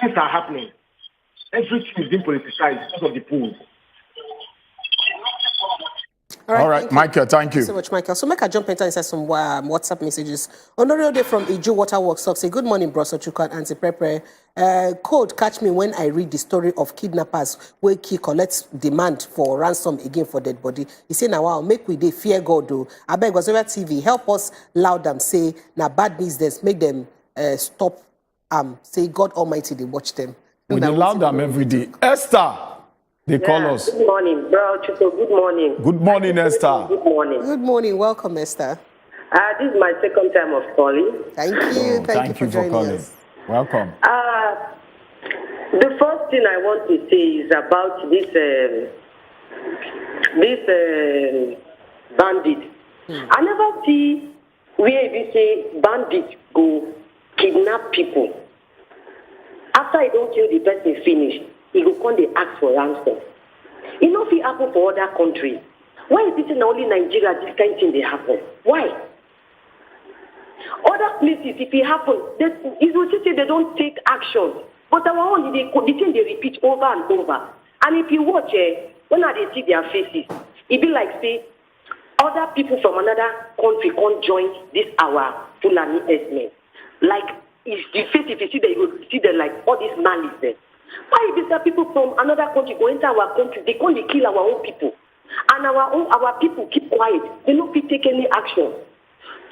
things are happening. Everything is being politicized because of the polls. All right, Michael, thank you. So much, Michael. So make a jump into inside some WhatsApp messages. Honorio Day from Igbo Waterworks talks. Say, good morning, Bros. Ochuka and Auntie Prepare. Code catch me when I read the story of kidnappers where key collects demand for ransom again for dead body. He say, now wow, make we dey fear God though. I beg Wazobia TV, help us loud them. Say, now bad business, make them stop. Say God Almighty, they watch them. We allow them every day. Esther, they call us. Good morning, bro. Good morning. Good morning, Esther. Good morning. Good morning. Welcome, Esther. This is my second time of calling. Thank you. Thank you for joining calling. us. Welcome. The first thing I want to say is about this bandit. I never see where we say bandit go kidnap people. After he don't kill the person finish, he go come they ask for ransom. It not fit happen for other countries. Why is it in only Nigeria this kind of thing they happen? Why? Other places, if it happens, it will say they don't take action. But our own, the thing they repeat over and over. And if you watch when they see their faces, it be like say other people from another country can't join this our Fulani estimate. Like if you see them, you will see them like all this malice there. Why is there people from another country go enter our country? They can't kill our own people. And our people keep quiet. They don't take any action.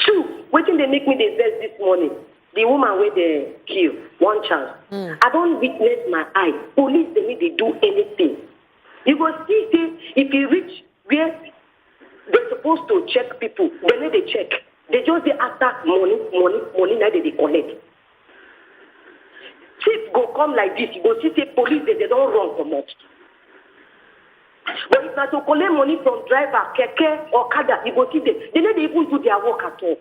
Two, waiting they make me the best this morning. The woman where they kill, one chance. I don't witness my eye. Police, they need to do anything. You go see, if you reach where they're supposed to check people, they need to check. They just they attack money, now they collect. Thief go come like this, you go see police, they don't run for much. But if I to collect money from driver, keke, or kada, you go see them. They don't even do their work at all.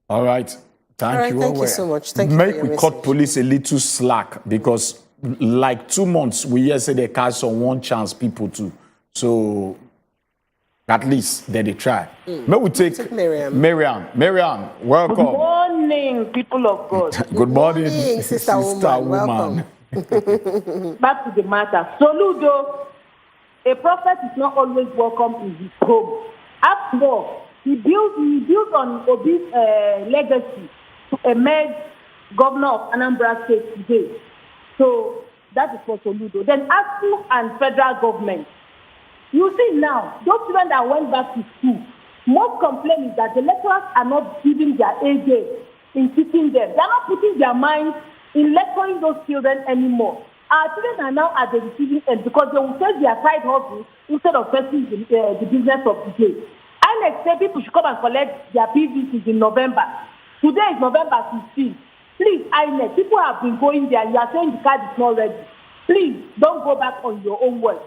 All right. Thank you. Thank you so much. Thank you. Make we cut police a little slack because like 2 months, we hear say they catch some one chance people too. So at least they try. May we take Miriam. Miriam, welcome. Good morning, people of God. Good morning, sister woman. Welcome. Back to the matter. Soludo, a prophet is not always welcome in his home. After all, he built on Obi's legacy to emerge governor of Anambra State today. So that is for Soludo. Then ASU and federal government. You see now, those children that went back to school, most complaint is that the lecturers are not giving their A-game in teaching them. They are not putting their minds in lecturing those children anymore. Our children are now at the receiving end because they will face their side hustle instead of facing the business of the day. INEC say people should come and collect their PVCs in November. Today is November 15. Please, INEC, people have been going there. You are saying the card is not ready. Please, don't go back on your own words.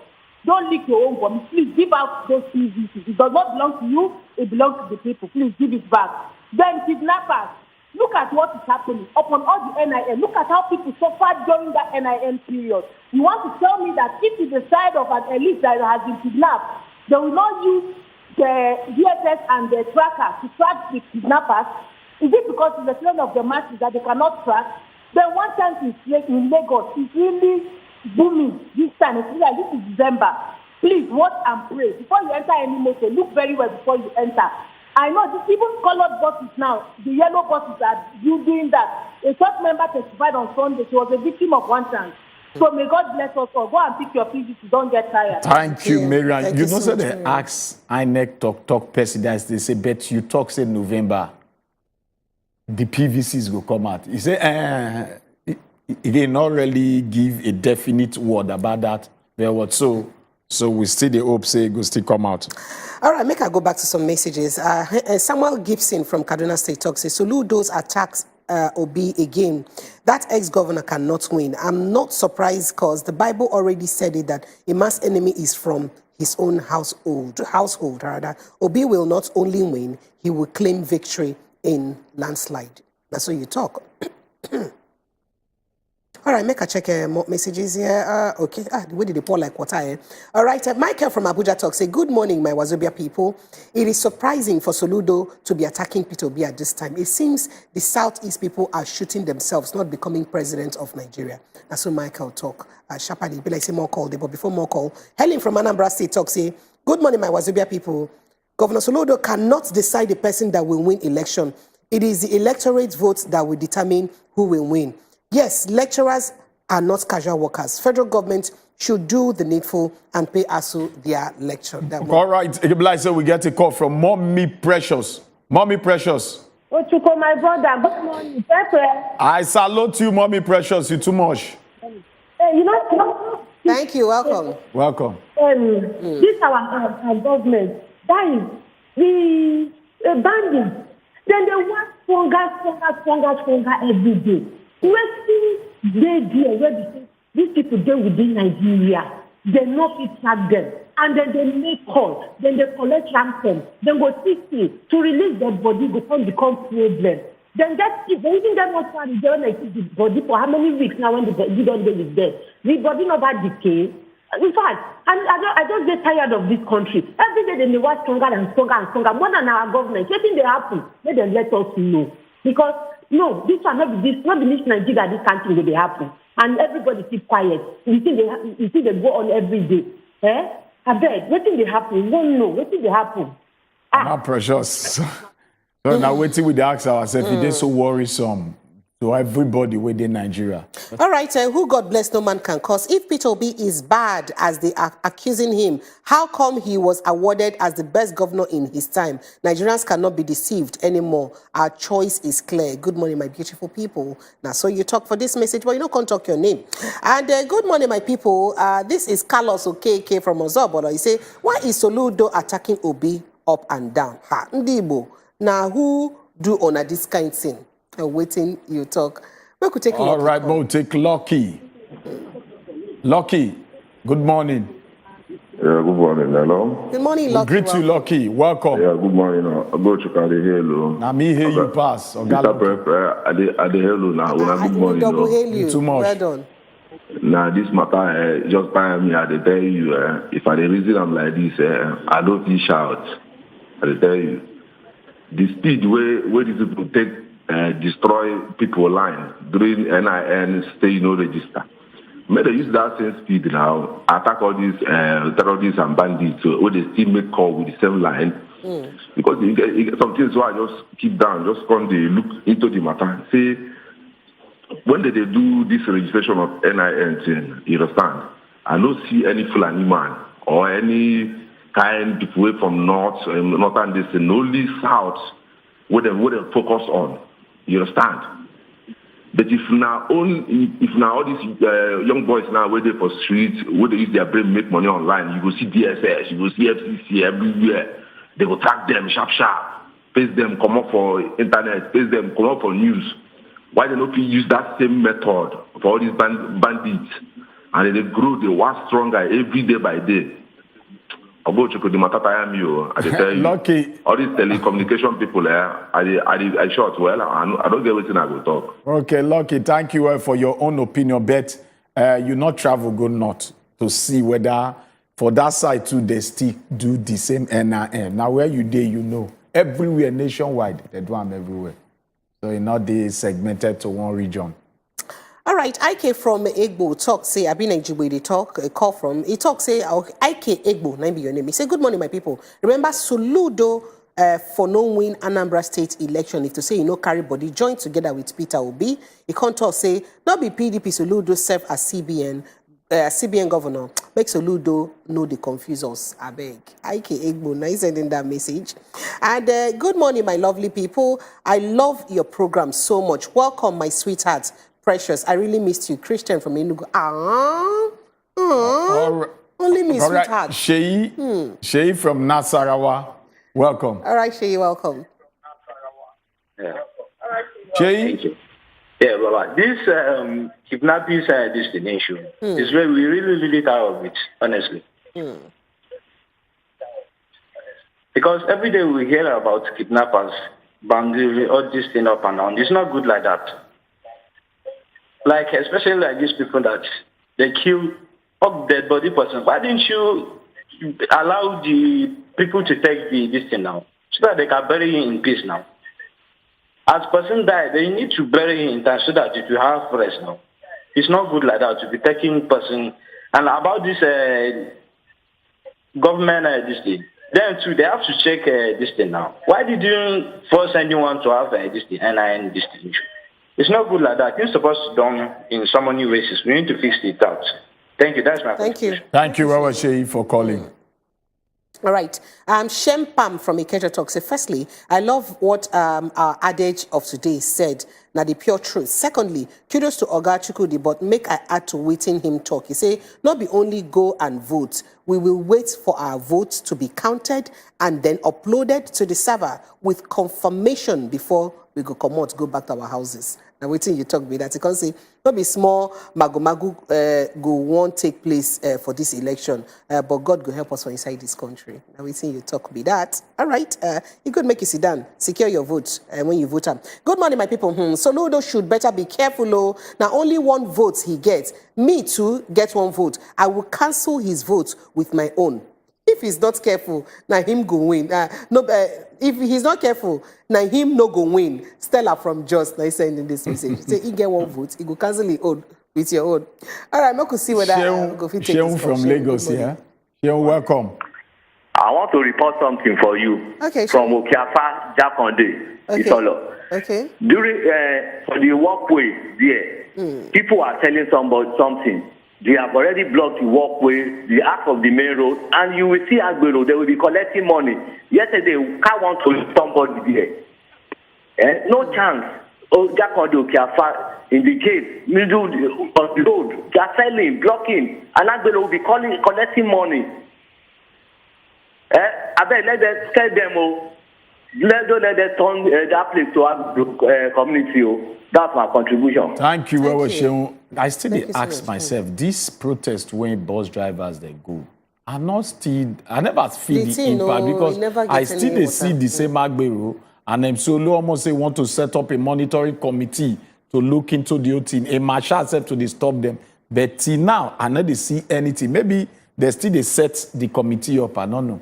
Don't leak your own voice. Please give out those PVCs. It does not belong to you. It belongs to the people. Please give it back. Then kidnappers. Look at what is happening upon all the NIN. Look at how people suffered during that NIN period. You want to tell me that if it's the side of an elite that has been kidnapped, they will not use the DSS and the tracker to track the kidnappers? Is it because it's the slave of the masses that they cannot track? Then one time in Lagos, it's really booming this time. It's like this is December. Please watch and pray. Before you enter any motor, look very well before you enter. I know this, even colored buses now, the yellow buses are doing that. A church member testified on Sunday. She was a victim of one chance. So may God bless us all. Go and pick your PVC. Don't get tired. Thank you, Marian. Thank You you know, so so much, they Marian. ask INEC talk presidents, they say, bet you talk say November, the PVCs will come out. He say, he did not really give a definite word about that. There was so we still the hope say it will still come out. All right, make I go back to some messages. Samuel Gibson from Kaduna State talks, says, Soludo's attacks Obi again. That ex-governor cannot win. I'm not surprised because the Bible already said it that a man's enemy is from his own household rather. Obi will not only win, he will claim victory in landslide. That's what you talk. All right, make a check more messages here. Okay, where did they pour like water here? All right, Michael from Abuja talks, say, good morning, my Wazobia people. It is surprising for Soludo to be attacking Peter Obi at this time. It seems the Southeast people are shooting themselves, not becoming president of Nigeria. That's what Michael talk. Shapadi, be like say more call, but before more call, Helen from Anambra State talks, say, good morning, my Wazobia people. Governor Soludo cannot decide the person that will win election. It is the electorate votes that will determine who will win. Yes, lecturers are not casual workers. Federal government should do the needful and pay ASU their lecture. All right, like so we get a call from Mommy Precious. Mommy Precious. Ochuko, my brother, good morning. I salute you, Mommy Precious. You too much. Thank you. Welcome. Welcome. This our government. That is the bandits. Then they want stronger every day. These people there within Nigeria, they not fit track them. And then they make calls, then they collect ransom, then go 60 to release their body before it becomes problem. Then that if they even get much money, they don't keep the body for how many weeks now when the body don't get is dead. The body never decay. In fact, I just get tired of this country. Every day they want stronger and stronger and stronger. More than our government. Anything they happen, let them let us know. Because no, this one not this Nigeria, this country will be happen. And everybody keep quiet. You see they go on every day. I beg, what thing they happen? We don't know. What thing they happen? Not Precious. So now waiting with the ask ourselves, it is so worrisome to everybody within Nigeria. All right, who God bless no man can cause. If Peter Obi is bad as they are accusing him, how come he was awarded as the best governor in his time? Nigerians cannot be deceived anymore. Our choice is clear. Good morning, my beautiful people. Now, so you talk for this message, but you don't can't talk your name. And good morning, my people. This is Carlos Okeke from Wazobia. He say, why is Soludo attacking Obi up and down? Ha, Ndibo. Now, who do on this kind of thing? Waiting you talk. We could take all right, we'll take Lucky. Lucky, good morning. Yeah, good morning. Hello. Good morning, Lucky. Greet you, Lucky. Welcome. Yeah, good morning. I go to the hello. Now me hear you pass. I the hello now. Good morning. Double hail you. Too much. Well done. Now this matter just by me. I tell you, if I reason I'm like this, I don't feel shout. I tell you, the speed where these people take. Destroy people line during NIN stay no register. May they use that same speed now, attack all these terrorists and bandits where they still make call with the same line. Because you get some things where I just keep down, just come they look into the matter. Say when they do this registration of NIN thing, you understand? I don't see any Fulani man or any kind people from north and this and only south where they focus on. You understand? But if now all these young boys now where they for streets, where they use their brain make money online, you will see DSS, you will see FCC everywhere. They will track them sharp, face them come up for internet, face them come up for news. Why they not use that same method for all these bandits? And they grow, they work stronger every day by day. I tell you, Lucky. All these telecommunication people, I short well. I don't get everything I will talk. Okay, Lucky, thank you for your own opinion, but you not travel good not to see whether for that side too they still do the same NIN. Now where you there, you know. Everywhere, nationwide, they do them everywhere. So it's not they segmented to one region. All right, IK from Igbo talk say, I've been in Igbo, they talk, a call from, he talk say, IK Igbo, name be your name. He say, good morning, my people. Remember, Soludo for no win Anambra State election. If to say, you know, carry body, join together with Peter Obi. He can't talk say, not be PDP, Soludo serve as CBN governor. Make Soludo know they confuse us. I beg. IK Igbo, now he's sending that message. And good morning, my lovely people. I love your program so much. Welcome, my sweetheart. Precious, I really missed you. Christian from Enugu. Only me, sweetheart. Shei from Nasarawa. Welcome. All right, Shei, welcome. Yeah. Shei? Yeah, Baba. This kidnapping destination is where we really tired of it, honestly. Because every day we hear about kidnappers, bandits, all this thing up and down. It's not good like that. Like, especially like these people that they kill up dead body person. Why didn't you allow the people to take this thing now? So that they can bury him in peace now. As person died, they need to bury him in time so that it will have rest now. It's not good like that to be taking person. And about this government, this thing, then too, they have to check this thing now. Why did you force anyone to have this thing, NIN destination? It's not good like that. It's supposed to be done in so many ways. We need to fix it out. Thank you. That's my Thank you. Thank you, Robert Shei, for calling. All right. Shem Pam from Ikeja talks. So firstly, I love what our adage of today said. Now, the pure truth. Secondly, kudos to Oga Chukwudi, but make I add to waiting him talk. He say, not be only go and vote. We will wait for our votes to be counted and then uploaded to the server with confirmation before we go back to our houses. Now, waiting you talk be that. You can say, not be small, magu go won't take place for this election, but God go help us for inside this country. Now, waiting you talk be that. All right, you could make you sit down, secure your vote when you vote. Good morning, my people. Soludo should better be careful. Oh. Now, only one vote he gets. Me too get one vote. I will cancel his vote with my own. If he's not careful, now him go win. If he's not careful, now him no go win. Stella from Just now sending this message. Say he get one vote, he go cancel his own with your own. All right, I could see whether I go fit take this from Lagos, yeah. Sheung, welcome. I want to report something for you. Okay. From Okiafa, Jakonde, Isolo. Okay. During for the walkway there, people are telling somebody something. They have already blocked the walkway, the arc of the main road, and you will see Agbero, they will be collecting money. Yesterday, can't want to leave somebody there. No chance. Oh, Jakonde Okiafa in the gate, middle of the road, they are selling, blocking, and Agbero will be collecting money. I bet let them tell them, let them turn that place to our community. That's my contribution. Thank you, Sheung. I still ask myself, this protest when bus drivers they go, I never feel the impact because I still see the same Agbero, and them solo almost say want to set up a monitoring committee to look into the whole thing. A marshal said to stop them, but till now I never see anything. Maybe they still set the committee up. I don't know.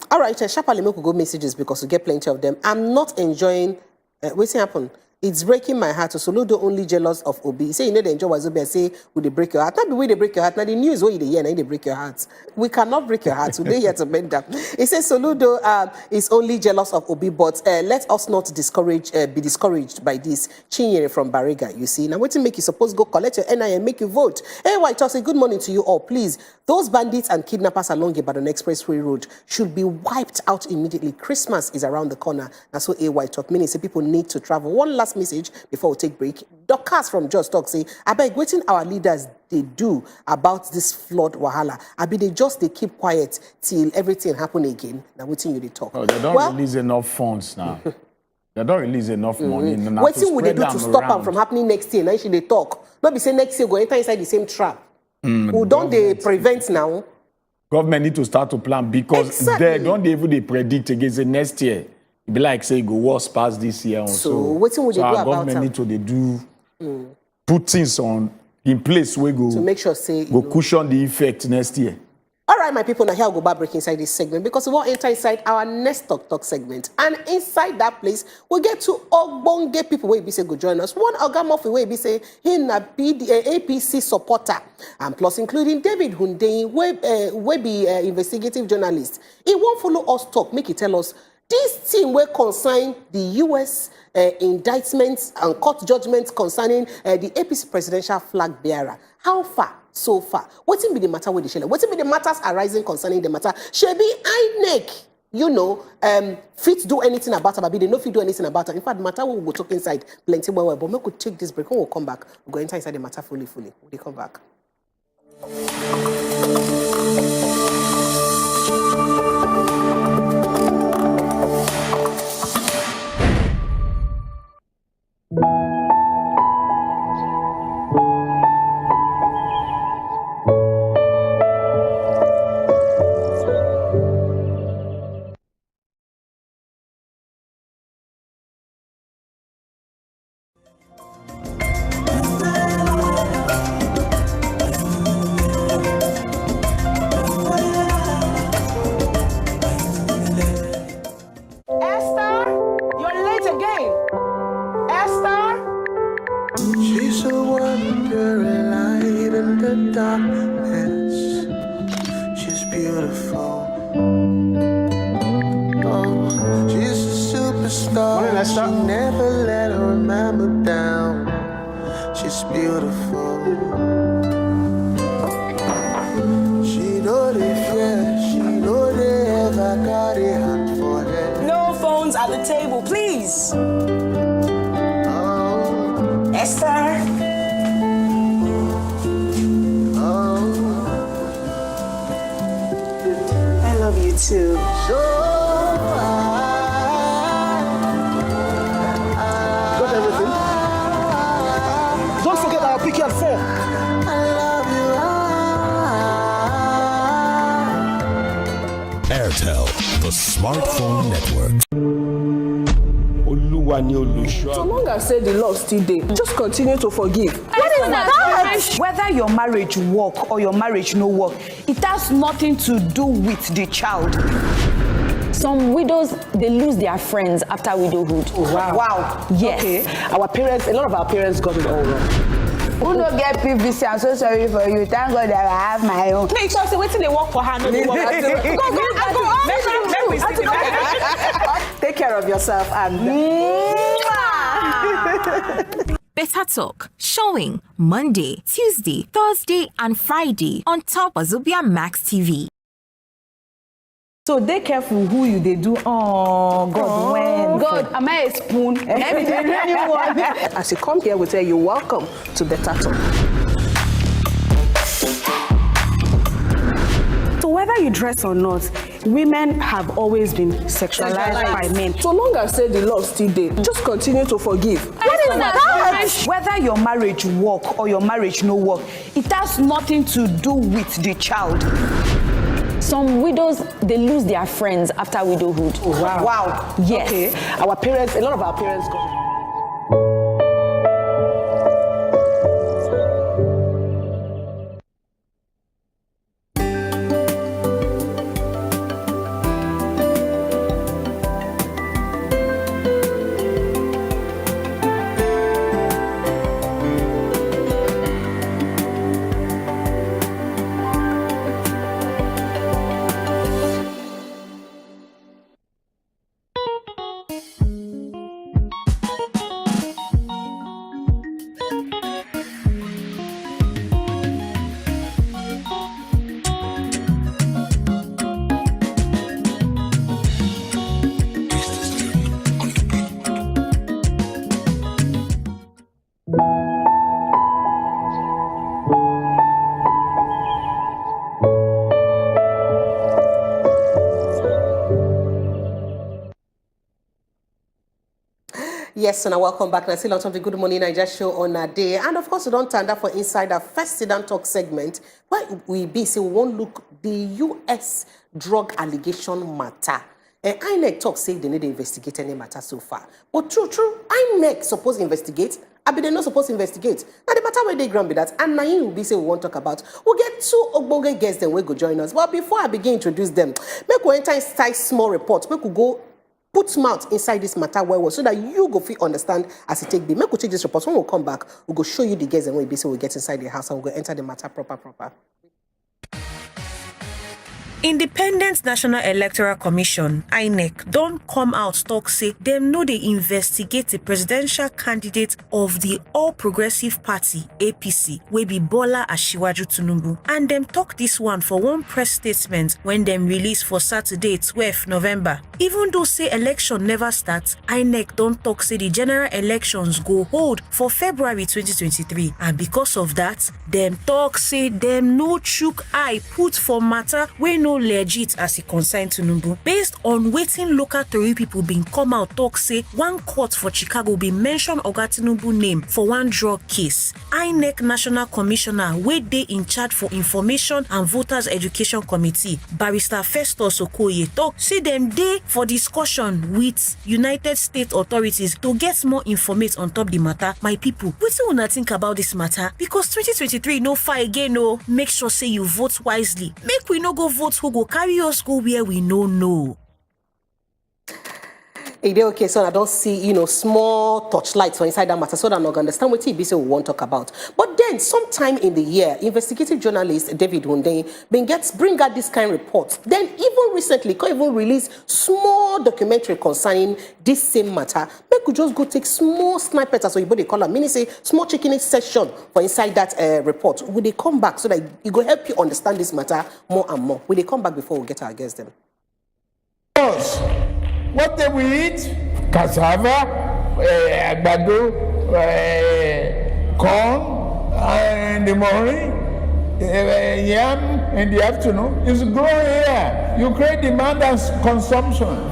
All right, sharply make go messages because we get plenty of them. I'm not enjoying. What's happened? It's breaking my heart. So Soludo only jealous of Obi. Say you know they enjoy Wazobia. Say will they break your heart? Not the way they break your heart. Now the news what you hear. Now they break your heart. We cannot break your heart. Today here to bend down. It says Soludo is only jealous of Obi, but let us not be discouraged by this. Chinyere from Bariga. You see now what to make you suppose go collect your NIN and make you vote. Hey, White House, say good morning to you all. Please, those bandits and kidnappers along Ibadan Expressway Road should be wiped out immediately. Christmas is around the corner. That's what AY talk. Meaning say people need to travel. One last message before we take break. Dorcas from Just Talk say, I beg waiting our leaders they do about this flood wahala. I be they keep quiet till everything happen again. Now waiting you they talk. Oh, they don't release enough funds now. They don't release enough money. What thing would they do to stop them from happening next year? Now should they talk? Not be say next year go enter inside the same trap. Who don't they prevent now? Government need to start to plan because they don't even they predict against the next year. It be like say go worse past this year. So what thing would they do about government need to they do put things in place where go to make sure say go cushion the effect next year. All right, my people, now here we go back break inside this segment because we will enter inside our next talk segment. And inside that place, we get to Ogbonge people where be say go join us. One Oga Murphy where be say he na APC supporter. And plus including David Hundeyin, where be investigative journalist. He won't follow us talk, make it tell us this team will concern the U.S. Indictments and court judgments concerning the APC presidential flag bearer. How far? So far. What's be the matter with the shell? What's be the matters arising concerning the matter? Should be INEC, fit do anything about it, but they no fit do anything about it. In fact, the matter we will go talk inside plenty well, but we could take this break. When we'll come back, we'll go inside the matter fully. We'll come back. Smartphone network. So long as say the law still there, just continue to forgive. What is that? Whether your marriage work or your marriage no work, it has nothing to do with the child. Some widows, they lose their friends after widowhood. Oh, wow. Yes. Okay. Our parents, a lot of our parents got it all wrong. Who don't get PVC? I'm so sorry for you. Thank God that I have my own. Make sure say waiting they work for her. No, they work. Take care of yourself and Better Talk, showing Monday, Tuesday, Thursday, and Friday on top Wazobia Max TV. So they careful who you they do. Oh God, when God, am I a spoon? As you come here, we tell you welcome to Better Talk. So whether you dress or not, women have always been sexualized by men. So long as say the law still there, just continue to forgive. What is that? Whether your marriage work or your marriage no work, it has nothing to do with the child. Some widows, they lose their friends after widowhood. Oh, wow. Yes. Okay. Our parents, a lot of our parents got it. Yes, and welcome back. And still on top of the Good Morning Nigeria show on a day. And of course, we don't turn that for inside our first sit-down talk segment, where we won't look the U.S. drug allegation matter. INEC talk say they need to investigate any matter so far. But true, INEC supposed to investigate. They not supposed to investigate. Now the matter where they ground be that, and now you will be say we won't talk about. We'll get two Ogbonge guests then will go join us. But before I begin to introduce them, make we enter inside small report. Make we go put mouth inside this matter well so that you go fit understand as it take be. Make we take this report. When we come back, we'll go show you the guests and when we say we get inside the house and we'll go enter the matter proper. Independent National Electoral Commission (INEC) don come out talk say dem no dey investigate the presidential candidate of the All Progressive Party (APC) wey be Bola Asiwaju Tinubu, and dem talk this one for one press statement when dem release for Saturday 12 November. Even though say election never start, INEC don talk say the general elections go hold for February 2023, and because of that, dem talk say dem no chook eye put for matter wey no legit as e concern Tinubu. Based on wetin local tori people been come out talk say one court for Chicago bin mention Oga Tinubu name for one drug case. INEC National Commissioner wey dey in charge for Information and Voters Education Committee, Barrister Festus Okoye, talk say dem dey for discussion with United States authorities to get more information on top the matter. My people, wetin una think about this matter? Because 2023 no far again o. Make sure say you vote wisely. Make we no go vote who go carry us go where we no know. Okay, so I don't see, small touchlights for inside that matter so that I'm not going to understand what TB say we won't talk about. But then, sometime in the year, investigative journalist David Hundeyin bring out this kind of report. Then, even recently, can even release small documentary concerning this same matter. Make we just go take small snippets, as they call them, meaning say small chicken session for inside that report. Will they come back so that it will help you understand this matter more and more? Will they come back before we get our guests then? What do we eat? Cassava, àgbàdo, corn in the morning, yam in the afternoon. It's growing here. You create demand and consumption.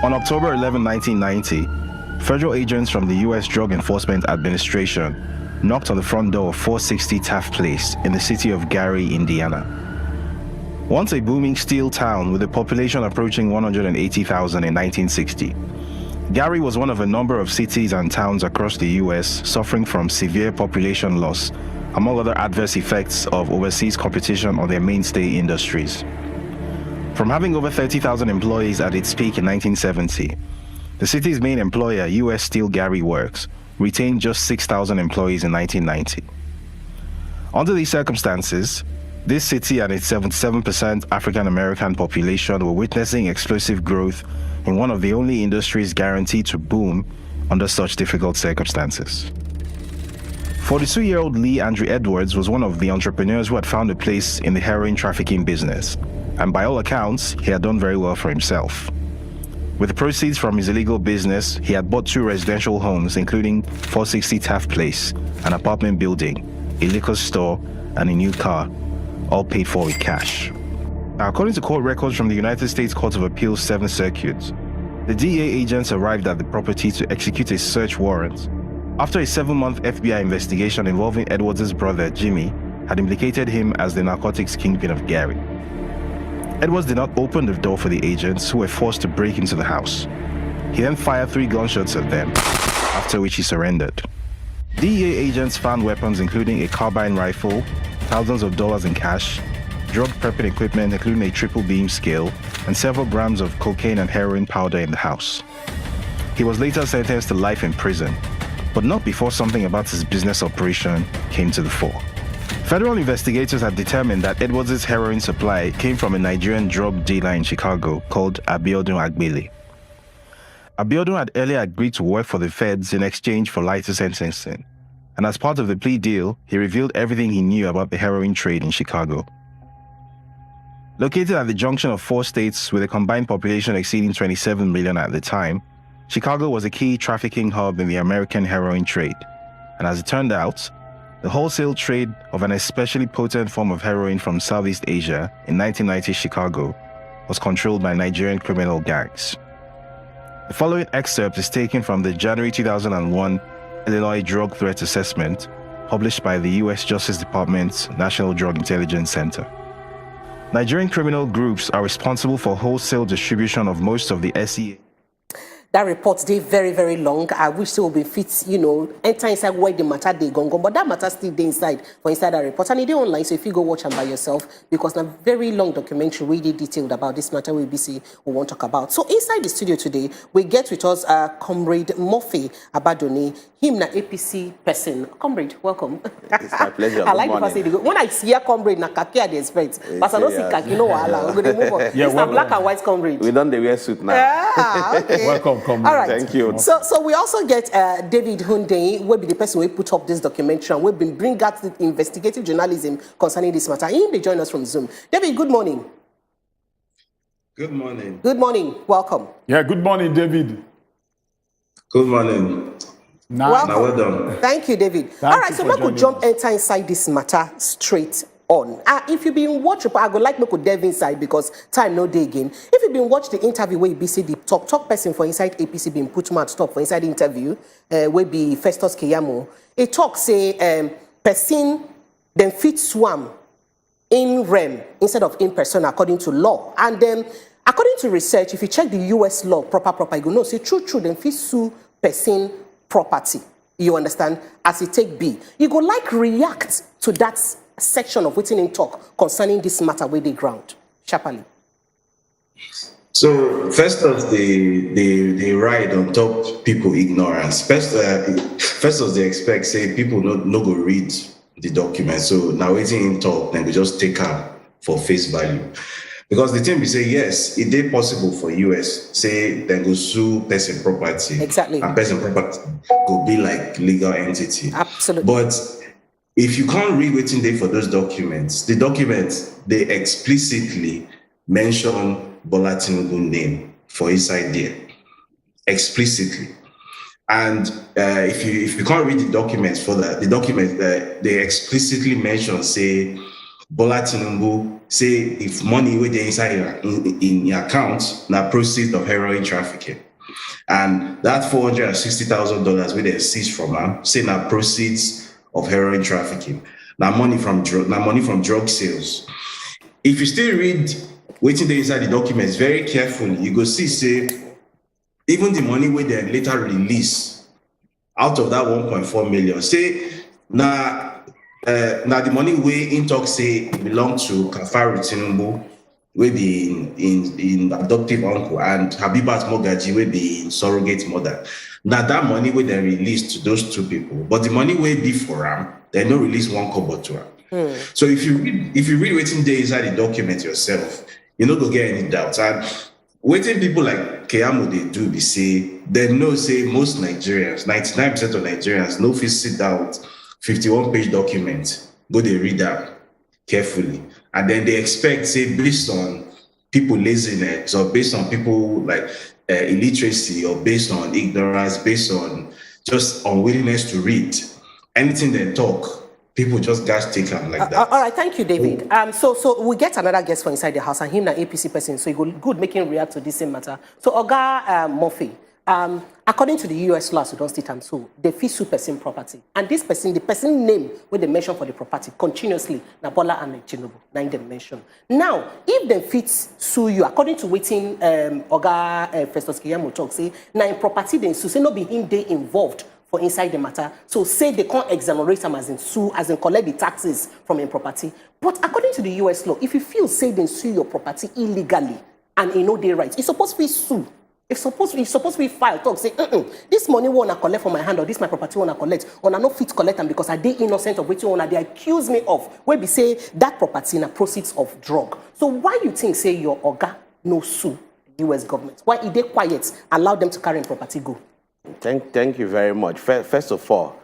On October 11, 1990, federal agents from the U.S. Drug Enforcement Administration knocked on the front door of 460 Taft Place in the city of Gary, Indiana. Once a booming steel town with a population approaching 180,000 in 1960, Gary was one of a number of cities and towns across the U.S. suffering from severe population loss, among other adverse effects of overseas competition on their mainstay industries. From having over 30,000 employees at its peak in 1970, the city's main employer, U.S. Steel Gary Works, retained just 6,000 employees in 1990. Under these circumstances, this city and its 77% African-American population were witnessing explosive growth in one of the only industries guaranteed to boom under such difficult circumstances. 42-year-old Lee Andrew Edwards was one of the entrepreneurs who had found a place in the heroin trafficking business, and by all accounts, he had done very well for himself. With the proceeds from his illegal business, he had bought 2 residential homes, including 460 Taft Place, an apartment building, a liquor store, and a new car, all paid for with cash. Now, according to court records from the United States Court of Appeals 7th Circuit, the DEA agents arrived at the property to execute a search warrant after a 7-month FBI investigation involving Edwards' brother, Jimmy, had implicated him as the narcotics kingpin of Gary. Edwards did not open the door for the agents, who were forced to break into the house. He then fired 3 gunshots at them, after which he surrendered. DEA agents found weapons including a carbine rifle, thousands of dollars in cash, drug prepping equipment including a triple beam scale, and several grams of cocaine and heroin powder in the house. He was later sentenced to life in prison, but not before something about his business operation came to the fore. Federal investigators had determined that Edwards' heroin supply came from a Nigerian drug dealer in Chicago called Abiodun Agbele. Abiodun had earlier agreed to work for the feds in exchange for lighter sentencing, and as part of the plea deal, he revealed everything he knew about the heroin trade in Chicago. Located at the junction of 4 states with a combined population exceeding 27 million at the time, Chicago was a key trafficking hub in the American heroin trade. And as it turned out, the wholesale trade of an especially potent form of heroin from Southeast Asia in 1990 Chicago was controlled by Nigerian criminal gangs. The following excerpt is taken from the January 2001 Illinois Drug Threat Assessment published by the U.S. Justice Department's National Drug Intelligence Center. Nigerian criminal groups are responsible for wholesale distribution of most of the SEA. That report, they very, very long. I wish it would be fit, enter inside where the matter they gone. But that matter still there inside that report. And it is online, so if you go watch them by yourself, because a very long documentary, really detailed about this matter we won't talk about. So inside the studio today, we get with us Comrade Murphy Abadoni, him na APC person. Comrade, welcome. It's my pleasure. I like the first thing. When I see a comrade, na kaki I expect. But I don't see kaki, we're going to move on. It's a black and white comrade. We don't wear suit now. Yeah, okay. Welcome. All right. Thank you. So we also get David Hunde, will be the person who put up this documentary and will bring out the investigative journalism concerning this matter. He join us from Zoom. David, good morning. Good morning. Good morning. Welcome. Yeah, good morning, David. Good morning. Welcome. Well done. Thank you, David. All right, so we could enter inside this matter straight on. If you've been watching, I would like me to delve inside because time no day again. If you've been watching the interview where BC the talk person for inside APC being put mad stop for inside the interview, where be Festus Keyamo, a talk say person then fit swam in rem instead of in person according to law. And then according to research, if you check the US law proper, you know say true then fit sue person property. You understand? As it take be. You go like react to that section of written in talk concerning this matter with the ground. Sharply. So first of the ride on top people ignorance. First of they expect say people no go read the document. So now waiting in talk, then we just take up for face value. Because the thing we say, yes, it is possible for US, say, then go sue person property. Exactly. And person property go be like legal entity. Absolutely. But if you can't read waiting there for those documents, the documents, they explicitly mention Bola Tinubu name for inside there. Explicitly. And if you can't read the documents for that, the documents, they explicitly mention, say, Bola Tinubu, say if money were there inside in your account, now proceeds of heroin trafficking. And that $460,000 where they seized from her, say now proceeds of heroin trafficking. Now money from drug sales. If you still read waiting there inside the documents very carefully, you go see, say, even the money where they later release out of that 1.4 million, say now the money where in talk say belong to Kafaru Tinubu, where be in adoptive uncle, and Habibat Mogaji, where be in surrogate mother. Now that money where they released to those two people, but the money where be for them, they no release one kobo to them. So if you read waiting there inside the document yourself, you no go get any doubts. And waiting people like Keyamo they do be say they know say most Nigerians, 99% of Nigerians, no fit sit down 51-page document, go they read that carefully. And then they expect, say, based on people laziness or based on people like illiteracy or based on ignorance, based on just unwillingness to read, anything they talk, people just guys take them like that. All right, thank you, David. So we get another guest for inside the house, and him, an APC person, so he good making react to this same matter. So Oga Murphy, according to the US laws, we don't state and so they fit sue person property, and this person, the person name where they mention for the property continuously, Nabola and Tinubu, nine them mention. Now, if they fit sue you, according to waiting Oga Festus Keyamo talk, say now in property they sue, say no be him they involved for inside the matter. So say they can't exonerate them as in sue, as in collect the taxes from in property. But according to the US law, if you feel say they sue your property illegally and you know their rights, it's supposed to be sue. It's supposed to be filed. Talk say, this money wanna collect from my hand, or this my property wanna collect, or I no fit collect them because I dey innocent of what you wanna they accuse me of. Where we say that property na proceeds of drug. So why you think say your Oga no sue the US government? Why they quiet, allow them to carry in property go? Thank you very much. First of all,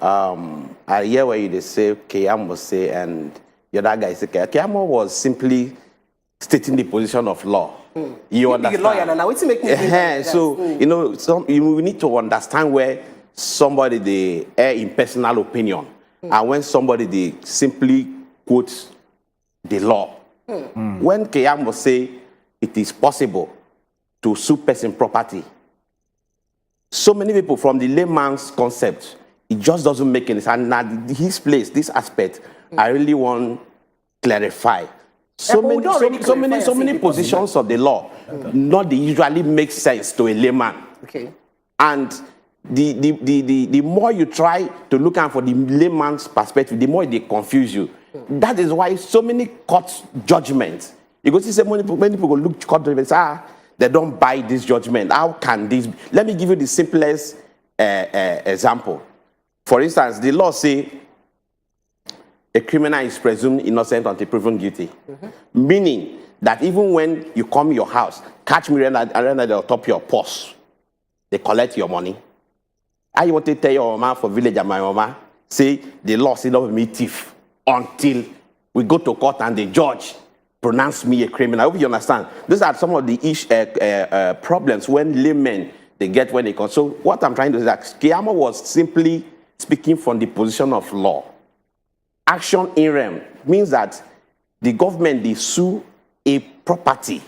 I hear what you say, Keyamo say, and the other guy say, Keyamo was simply stating the position of law. You understand? Lawyer, now what's make me think So you know, we need to understand where somebody they err in personal opinion, and when somebody they simply quotes the law. When Keyamo say it is possible to sue person property, so many people from the layman's concept, it just doesn't make any sense. And now his place, this aspect, I really want to clarify. So many positions of the law not they usually make sense to a layman. Okay. And the more you try to look out for the layman's perspective, the more they confuse you. That is why so many court judgments, you go see so many people go look court judgments, they don't buy this judgment. How can this? Let me give you the simplest example. For instance, the law say a criminal is presumed innocent until proven guilty. Meaning that even when you come to your house, catch me and they'll top your purse, they collect your money. I want to tell your mama for village and my mama, say the law say not me thief until we go to court and the judge pronounce me a criminal. I hope you understand. These are some of the problems when laymen they get when they come. So what I'm trying to say is that Keyamo was simply speaking from the position of law. Action in rem means that the government they sue a property,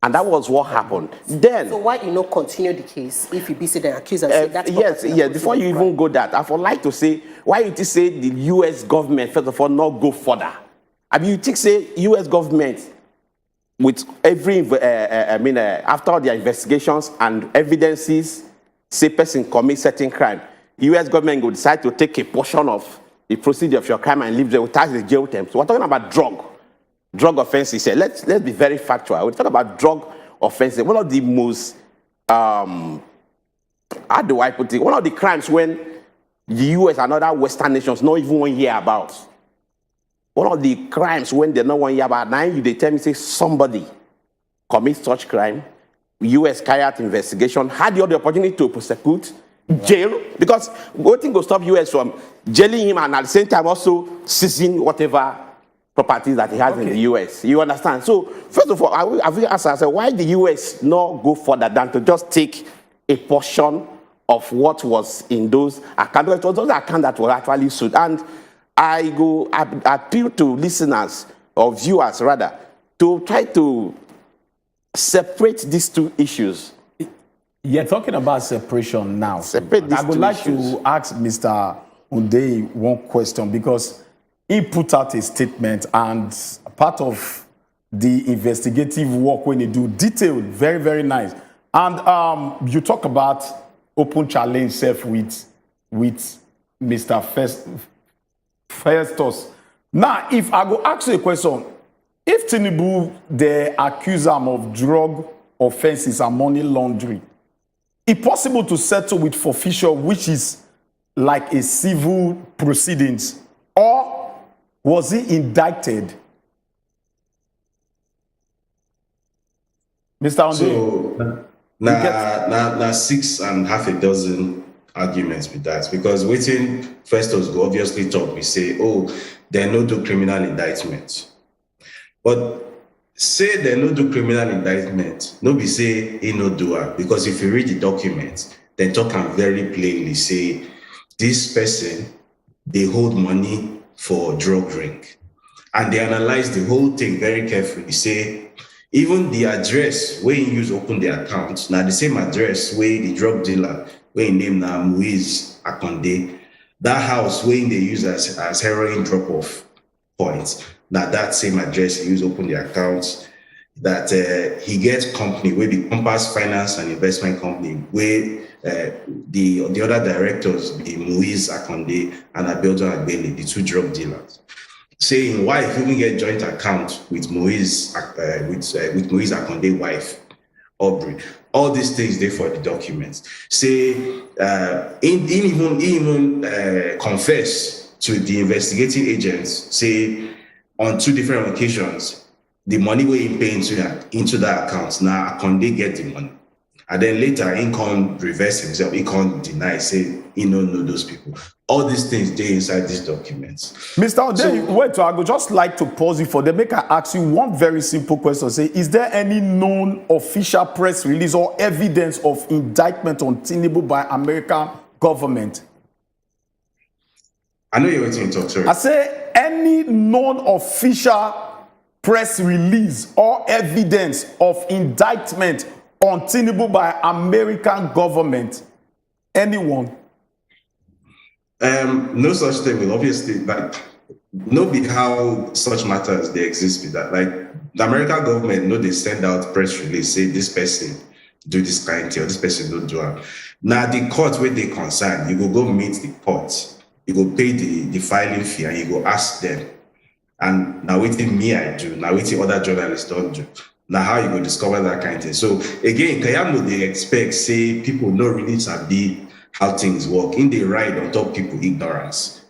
and that was what happened. Then, so why you not continue the case if you be said and accused and say that? Yes. Before you even go that, I would like to say why you think say the U.S. government first of all not go further. I mean, you think say U.S. government with every after all their investigations and evidences, say person commit certain crime, U.S. government will decide to take a portion of the procedure of your crime and leave them without the jail term. So we're talking about drug offenses here. Let's be very factual. We're talking about drug offenses. One of the most, how do I put it? One of the crimes when the US and other Western nations not even want to hear about. One of the crimes when they not want to hear about. Now they tell me, say somebody commits such crime, US carry out investigation, had the opportunity to prosecute, jail, because one thing will stop US from jailing him and at the same time also seizing whatever properties that he has in the US. You understand? So first of all, I will ask myself, why the US not go further than to just take a portion of what was in those accounts? It was those accounts that were actually sued. And I appeal to listeners or viewers rather to try to separate these two issues. You're talking about separation now. I would like to ask Mr. Unde one question because he put out a statement and part of the investigative work when he do detailed, very, very nice. And you talk about open challenge self with Mr. Festus. Now, if I go ask you a question, if Tinubu, they accuse him of drug offenses and money laundering, it's possible to settle with forfeiture, which is like a civil proceedings, or was he indicted? Mr. Andre? So, now 6.5 arguments with that, because waiting Festus go obviously talk, we say, oh, they no do criminal indictment. But say they no do criminal indictment, no be say he no do it, because if you read the document, they talk and very plainly say this person they hold money for drug drink, and they analyze the whole thing very carefully. Say even the address where you use open the account, now the same address where the drug dealer where he name now Muiz Akonde, that house where they use as heroin drop off points. Now that same address he use open the accounts, that he gets company where the Compass Finance and Investment Company where the other directors be Muiz Akonde and Abiodun Agbele, the two drug dealers. Saying wife even get joint account with Muiz Akonde wife Aubrey. All these things there for the documents. Say he even confess to the investigating agents. Say on 2 different occasions, the money we pay into that account, now Akonde get the money. And then later, he can't reverse himself. He can't deny, say, he don't know those people. All these things, they inside these documents. Mr. Ode, wait, I would just like to pause you for them. Make I ask you one very simple question. Say, is there any known official press release or evidence of indictment on Tinubu by American government? I know you're waiting to talk, sorry. I say, any known official press release or evidence of indictment on Tinubu by American government? Anyone? No such thing will obviously, like, no be how such matters they exist with that. Like, the American government, no, they send out press release, say this person do this kind of thing, or this person don't do it. Now, the court where they concern, you go meet the court, you go pay the filing fee, and you go ask them. And now waiting me I do, now waiting other journalists don't do. Now how you go discover that kind of thing. So again, Kayamo, they expect, say, people no really sabi how things work. In the right on top people ignorance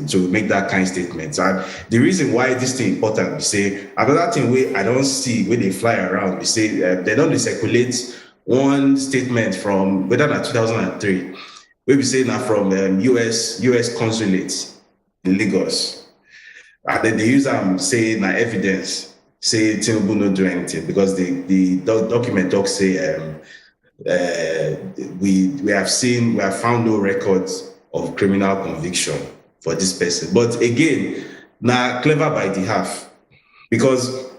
to make that kind of statement. And the reason why this thing important, we say, another thing where I don't see where they fly around, we say they don't circulate one statement from whether not 2003, where we say now from US consulate in Lagos. And then they use say na evidence, say Tinubu no do anything because the document talks say we have found no records of criminal conviction for this person. But again, now clever by the half, because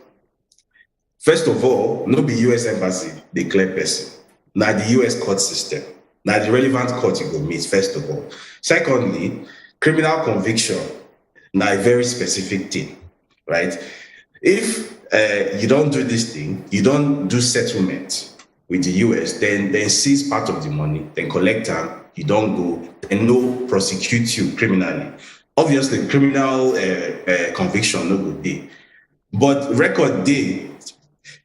first of all, no be US embassy the clear person. Now the US court system. Now the relevant court you go meet first of all. Secondly, criminal conviction. Now a very specific thing, right? If you don't do this thing, you don't do settlement with the US, then seize part of the money, then collect them, you don't go, and no prosecute you criminally. Obviously, criminal conviction no good day, but record day,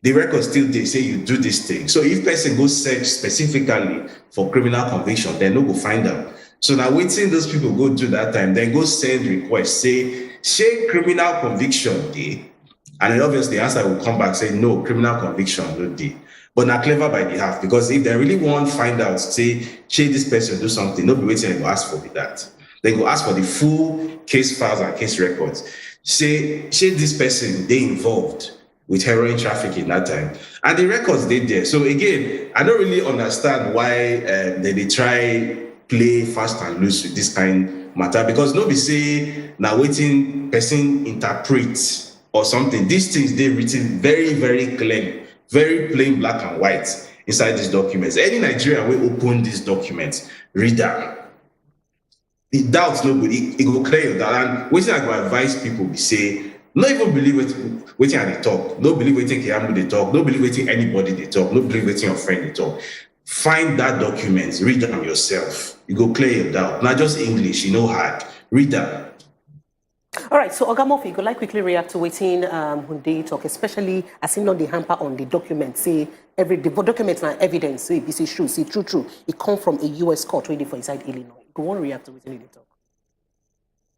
the record still they say you do this thing. So if person goes search specifically for criminal conviction, then no go find out. So now waiting those people go do that time, then go send request, say criminal conviction day. And then obviously the answer will come back, say no, criminal conviction no day. But not clever by the half, because if they really want to find out, say this person do something, nobody waiting and go ask for that. They go ask for the full case files and case records. Say this person, they involved with heroin trafficking that time. And the records they there. So again, I don't really understand why they try play fast and loose with this kind matter, because nobody say now waiting person interpret or something. These things they written very, very clear, very plain black and white inside these documents. Any Nigerian will open these documents, read them. The doubts nobody, it will clear that. And what I go advise people be say, not even believe waiting at the talk, no believe waiting Kiamu they talk, no believe waiting anybody they talk, no believe waiting your friend they talk. Find that document, read them yourself. You go clear your doubt. Not just English, hard. Read them. All right, so Ogamofi, you could like quickly react to waiting Hunde talk, especially as in on the hamper on the document. Say the documents and evidence, so it is true, see true. It come from a US court ready for inside Illinois. You want to react to waiting the talk?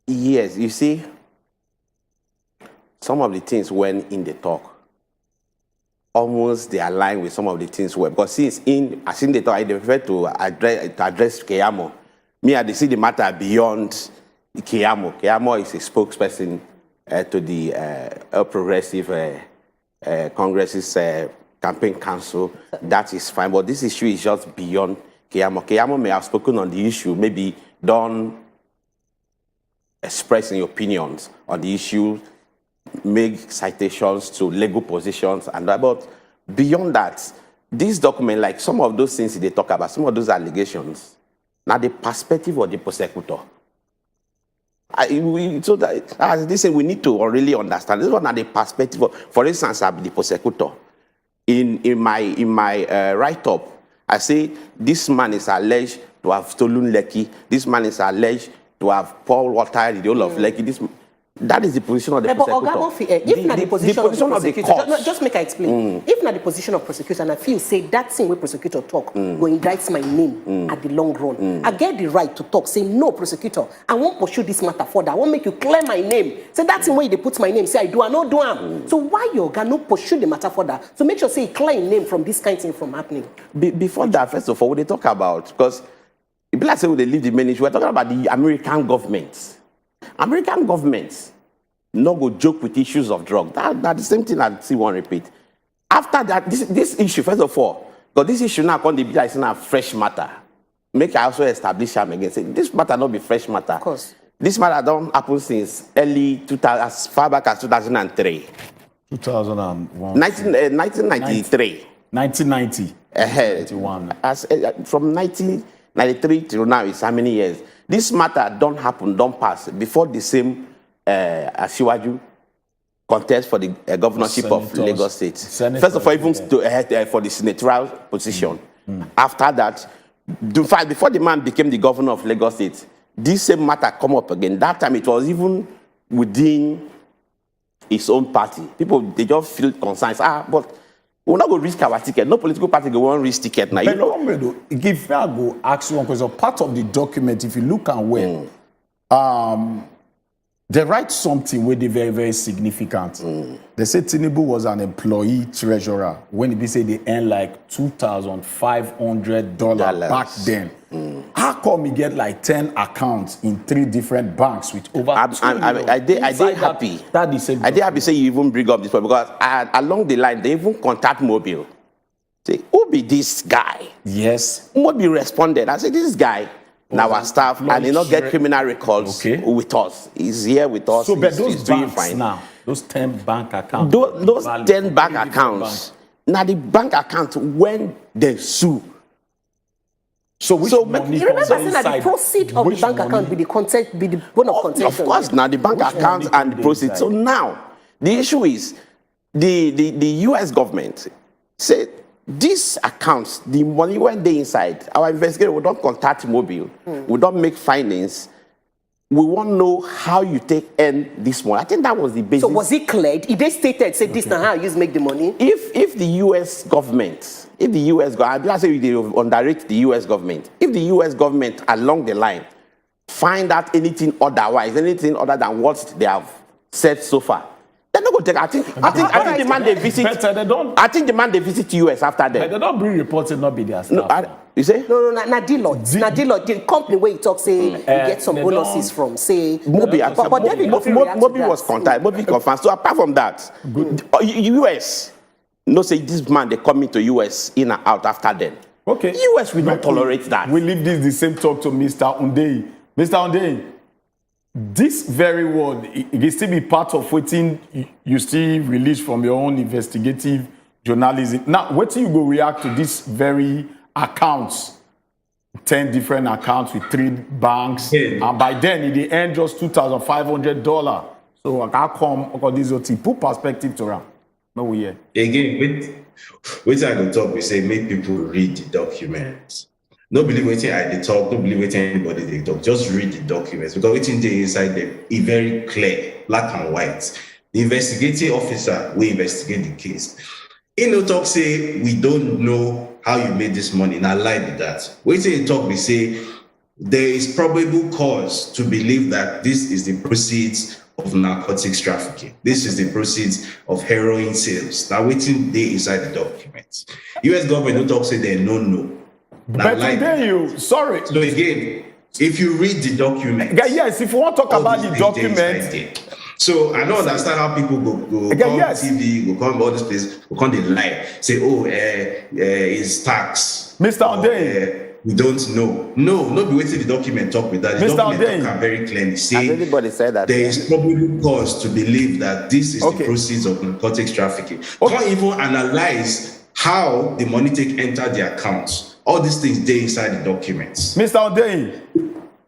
Yes, you see, some of the things when in the talk, almost they align with some of the things where, because since as in the talk, I prefer to address Keyamo. Me, I see the matter beyond Keyamo. Keyamo is a spokesperson to the Progressive Congress's campaign council. That is fine, but this issue is just beyond Keyamo. Keyamo may have spoken on the issue, maybe don't express any opinions on the issue, make citations to legal positions and that. But beyond that, this document, like some of those things they talk about, some of those allegations, now the perspective of the prosecutor. So that as they say, we need to really understand this one at the perspective of, for instance, I'm the prosecutor. In my write-up, I say this man is alleged to have stolen Lekki. This man is alleged to have poured water in the whole of Lekki. That is the position of the But prosecutor. Oga Murphy, if not the position of the of the prosecutor, court. just make I explain. If not the position of prosecutor, and I feel say that thing where prosecutor talk go indict my name at the long run. I get the right to talk, say no, prosecutor, I won't pursue this matter further. I won't make you clear my name. Say that thing where they put my name, say I do, I not do am. So why you Oga no pursue the matter further? So make sure say clear your name from this kind of thing from happening. Before that, first of all, what they talk about, because people like say when they leave the ministry, we're talking about the American government. American government no go joke with issues of drug. That's the same thing I see one repeat. After that, this issue, first of all, because this issue now can be like a fresh matter. Make I also establish them again. Say, this matter not be fresh matter. Of course. This matter don't happen since early 2000, as far back as 2003. 2001. 1993. 1990. 91. From 1993 till now is how many years? This matter don't happen, don't pass before the same Asiwaju contest for the governorship of Lagos State. First of all, even for the senatorial position. After that, before the man became the governor of Lagos State, this same matter come up again. That time it was even within his own party. People, they just feel concerned. But we're not going to risk our ticket. No political party will want to risk ticket now. But if I go ask you one question, part of the document, if you look at where, they write something where they very, very significant. They say Tinubu was an employee treasurer when they say they earn like $2,500 back then. How come he get like 10 accounts in 3 different banks with over I did happy. I did happy say you even bring up this point because along the line they even contact Mobile. Say, who be this guy? Yes. Mobile responded. I said, this guy. Now our staff and he not get criminal records with us. He's here with us. So, but those doing banks fine. now, those 10 bank accounts. Those 10 bank accounts. Now the bank account when they sue. So which money you remember saying that the proceed of the bank account be the content, be the bone of contention. Of course, now the bank account and the proceeds. So now the issue is the US government said these accounts, the money when they inside, our investigator will not contact Mobile, we don't make findings. We want to know how you take earn this money. I think that was the basis. So was it cleared? If they stated, say this now how you make the money? If the US government, let's say they underrate the US government, if the US government along the line find out anything otherwise, anything other than what they have said so far, they're not going to take. I think the man they visit. I think the man they visit US after that. But they don't bring reports, it not be their staff. No, you say? No, na Deloitte. The company where you talk say you get some bonuses from. Say Mobi was contacted. Mobi confirmed. So apart from that, US no say this man they come into US in and out after them. Okay. US will not tolerate that. We leave this the same talk to Mr. Undei. Mr. Undei, this very word, it still be part of what you still release from your own investigative journalism. Now, what do you go react to this very accounts? 10 different accounts with 3 banks. And by then, they earn just $2,500. So how come this is put perspective to them? No, we hear. Again, with I go talk, we say make people read the documents. No believe waiting I they talk, no believe waiting anybody they talk. Just read the documents because waiting there inside them is very clear, black and white. The investigating officer will investigate the case. In no talk say we don't know how you made this money. Now lie with that. Waiting talk we say there is probable cause to believe that this is the proceeds of narcotics trafficking. This is the proceeds of heroin sales. Now waiting there inside the documents. US government don't talk say they no. But today you, sorry. So again, if you read the document. Yes, if you want to talk about the document. So I don't understand how people go come TV, go come all this place, go come they lie. Say, it's tax. Mr. Undei. We don't know. No, not be waiting the document talk with that. The Mr. document talk very clearly say anybody said that there is probable cause to believe that this is the proceeds of narcotics trafficking. Can't even analyze how the money take enter the accounts. All these things they inside the documents. Mr. Undei,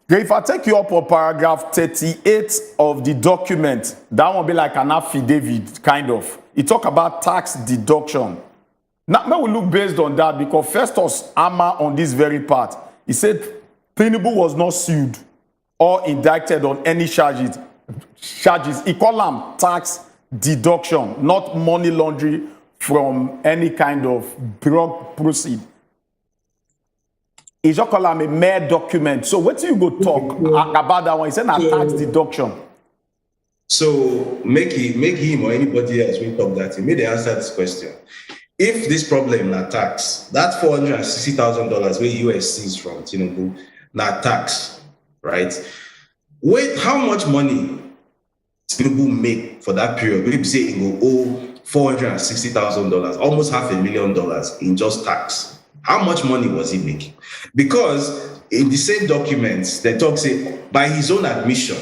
if I take you up on paragraph 38 of the document, that won't be like an affidavit, kind of. It talk about tax deduction. Now we look based on that because Festus Ama on this very part, he said Tinubu was not sued or indicted on any charges charges. He call them tax deduction, not money laundering from any kind of drug proceed. He just call them a mere document. So what do you go talk about that one? He said tax deduction. So make him or anybody else we talk that. He made the answer this question. If this problem na tax, that $460,000 where US sees from Tinubu, na tax, right? Wait, how much money Tinubu make for that period? We say he go owe $460,000, almost $500,000 in just tax. How much money was he making? Because in the same documents, they talk say by his own admission,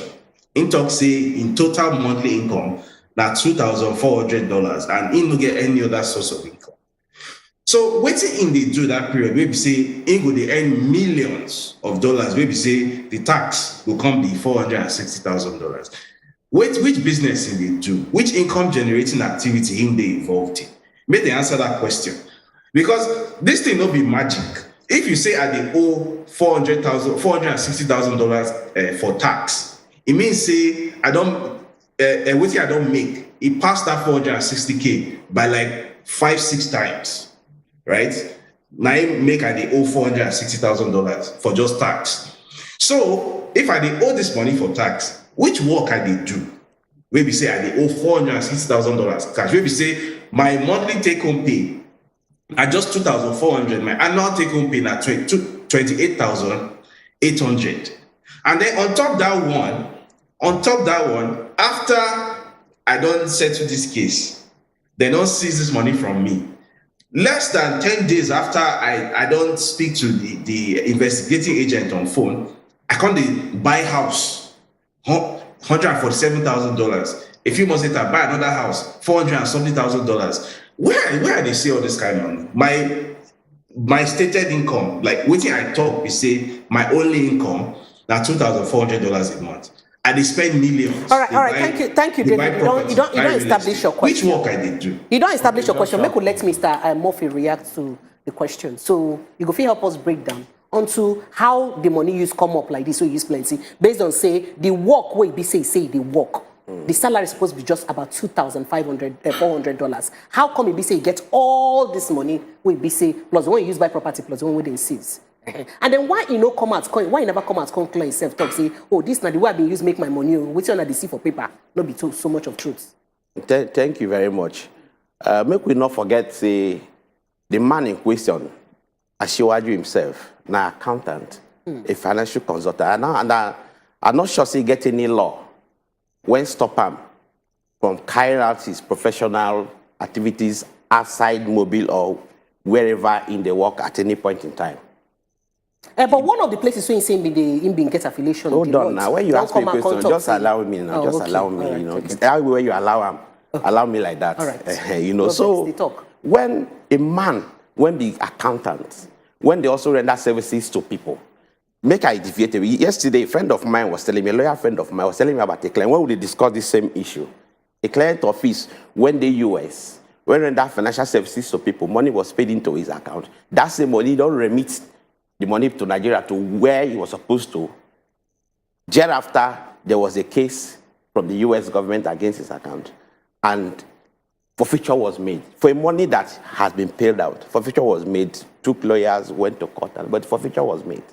in talk say in total monthly income na $2,400, and he no get any other source of income. So wetin in they do that period, maybe say he go dey earn millions of dollars, maybe say the tax will come be $460,000. Which business in they do? Which income generating activity in they involved in? May they answer that question. Because this thing no be magic. If you say I dey owe $460,000 for tax, it means say I don't wetin I don't make. It passed that 460K by like 5-6 times, right? Now I make I dey owe $460,000 for just tax. So if I dey owe this money for tax, which work I dey do? Maybe say I dey owe $460,000 cash. Maybe say my monthly take home pay at just $2,400. My annual take home pay at $28,800. And then on top that one, after I don't settle this case, they don't seize this money from me. Less than 10 days after I don't speak to the investigating agent on phone, I can't buy house, $147,000. A few months later, buy another house, $400,000. Where they say all this kind of money? My stated income, like waiting I talk, we say my only income, now $2,400 a month. And they spend millions. All right. Thank you, David. You don't establish your question. Which work I did do? You don't establish your question. Make we let Mr. Murphy react to the question. So you go help us break down onto how the money use come up like this, so you use plenty, based on say the work where be say the work. The salary is supposed to be just about $400. How come it be say you get all this money where be say plus the one you use buy property plus the one where they seize? And then why you come out, why you never come out, clear yourself, talk, say, oh, this now the way I've been used make my money, which one I see for paper, not be told so much of truth. Thank you very much. Make we not forget, say, the man in question, Asiwaju himself, now accountant, a financial consultant, and I'm not sure he get any law when stop him from carrying out his professional activities outside Mobile or wherever in the work at any point in time. But one of the places where he being get affiliation. Hold on now. When you ask me a question, just allow me now. Allow me. Right, you know, everywhere you allow me like that. All right. You know, so when a man, when the accountant, when they also render services to people, make I deviate. Yesterday, a friend of mine was telling me, a lawyer friend of mine was telling me about a client. When would they discuss this same issue? A client office, when the US, when render financial services to people, money was paid into his account. That same money don't remit the money to Nigeria to where he was supposed to. Thereafter, there was a case from the US government against his account, and forfeiture was made for money that has been paid out. Forfeiture was made, took lawyers, went to court, but forfeiture was made.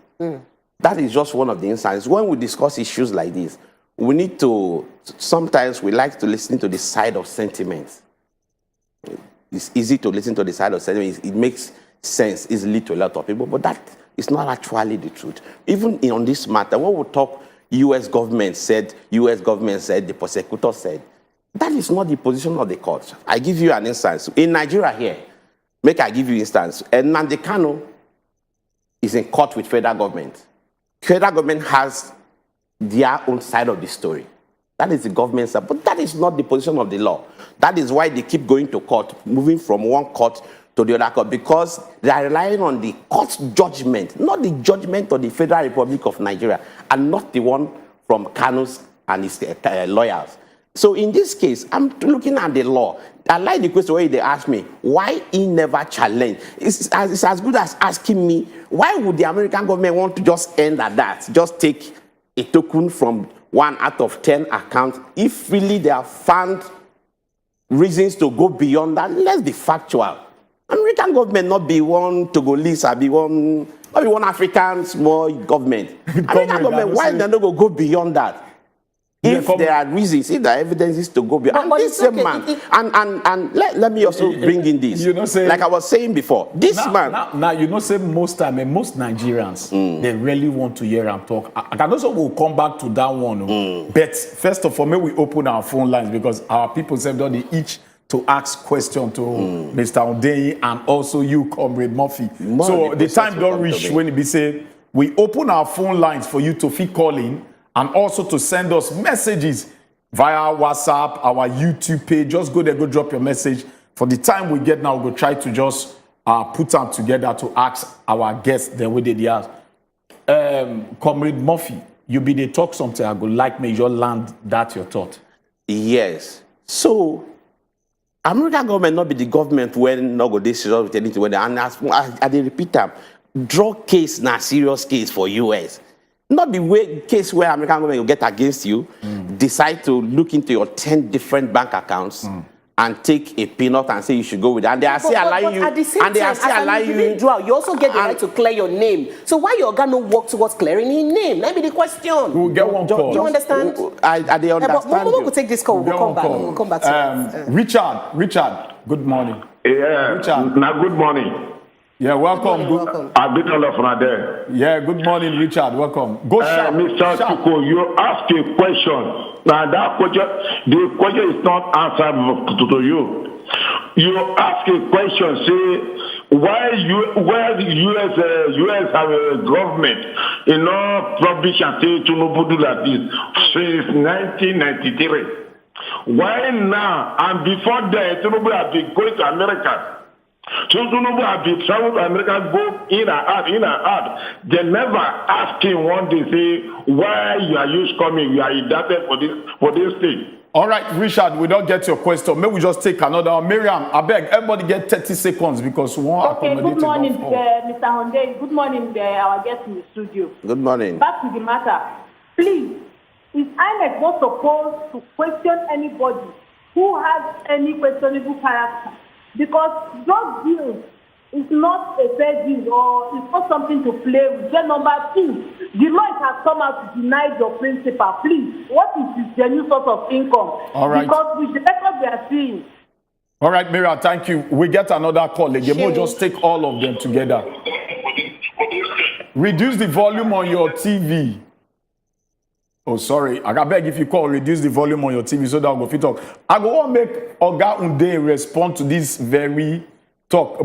That is just one of the instances. When we discuss issues like this, we need to, sometimes we like to listen to the side of sentiments. It's easy to listen to the side of sentiments. It makes sense easily to a lot of people, but that is not actually the truth. Even on this matter, when we talk, US government said, the prosecutor said, that is not the position of the court. I give you an instance. In Nigeria here, make I give you instance. And Nnamdi Kanu is in court with federal government. Federal government has their own side of the story. That is the government's side, but that is not the position of the law. That is why they keep going to court, moving from one court to the other court, because they are relying on the court's judgment, not the judgment of the Federal Republic of Nigeria, and not the one from Kanu's and his lawyers. So in this case, I'm looking at the law. I like the question where they ask me, why he never challenged? It's as good as asking me, why would the American government want to just end at that? Just take a token from 1 out of 10 accounts. If really they have found reasons to go beyond that, let's be factual. American government not be one Togolese, or not be one African small government. American government, why they not go beyond that? If there are reasons, if there are evidences to go beyond, and this same man, and let me also bring in this. You know, say, like I was saying before, this man. Now, you know, say most time, most Nigerians, they really want to hear and talk. I can also will come back to that one. But first of all, may we open our phone lines because our people have done the each to ask question to Mr. Ondeyi and also you, Comrade Murphy. So the time don't reach when it be say, we open our phone lines for you to feed calling and also to send us messages via WhatsApp, our YouTube page. Just go there, go drop your message. For the time we get now, we'll try to just put them together to ask our guests the way they ask. Comrade Murphy, you be the talk something, I go like me, you land that your thought. Yes. So, American government not be the government when not go this with anything. And I repeat them, drug case na serious case for US. Not the case where American government will get against you, decide to look into your 10 different bank accounts and take a peanut and say you should go with it. And they are still allowing you. At the same time, as an individual, you also get the right to clear your name. So why your guy no work towards clearing his name? Let me the question. We'll get one call. Do you understand? I they understand. We'll take this call. We'll come back. We'll come back to Richard, good morning. Yeah, Richard. now good morning. Yeah, welcome. I've been all of there. Yeah, good morning, Richard. Welcome. Go sharp. Mr. Coco, you ask a question. Now that question, the question is not answered to you. You ask a question, say why the US have a government, provision say Tinubu do like this since 1993. Why now? And before that, Tinubu have been going to America. So Tinubu have been traveled to America, go in and out. They never ask him one day, say, why you coming? You are indicted for this thing. All right, Richard, we don't get your question. Maybe we just take another. Miriam, I beg, everybody get 30 seconds because we want to accommodate. Good morning, Mr. Honde. Good morning, our guests in the studio. Good morning. Back to the matter. Please, is INEC not supposed to question anybody who has any questionable character? Because drug deals is not a fair deal or it's not something to play with. Then number two, the law has come out to deny your principal. Please, what is his genuine source of income? All right. Because with the record we are seeing. All right, Mira, thank you. We get another call. Again, we'll just take all of them together. Reduce the volume on your TV. Oh, sorry. I beg if you call, reduce the volume on your TV so that I'll go fit talk. I go want to make Oga Unde respond to this very talk.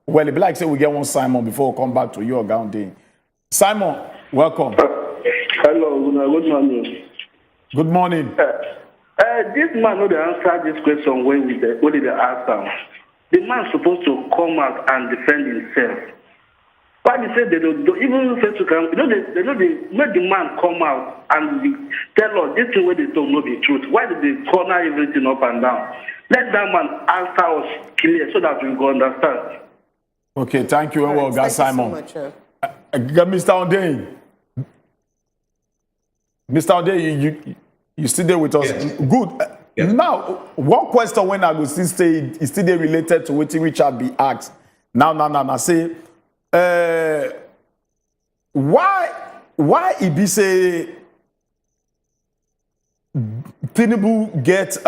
Well, it be like say we get one Simon before we come back to you, Oga Unde. Simon, welcome. Hello, good morning. Good morning. This man no dey answer this question when did they ask him? The man supposed to come out and defend himself. Why they say they don't even say to come? They make the man come out and tell us this thing where they talk no be truth. Why did they corner everything up and down? Let that man answer us clear so that we can understand. Okay, thank you, well, guys, Simon. So much, Mr. Ondeyi. Mr. Ondeyi, you still there with us? Yes. Good. Yes. Now, one question when I go still stay is still related to what Richard be asked. Now, say. Why it be say Tinubu get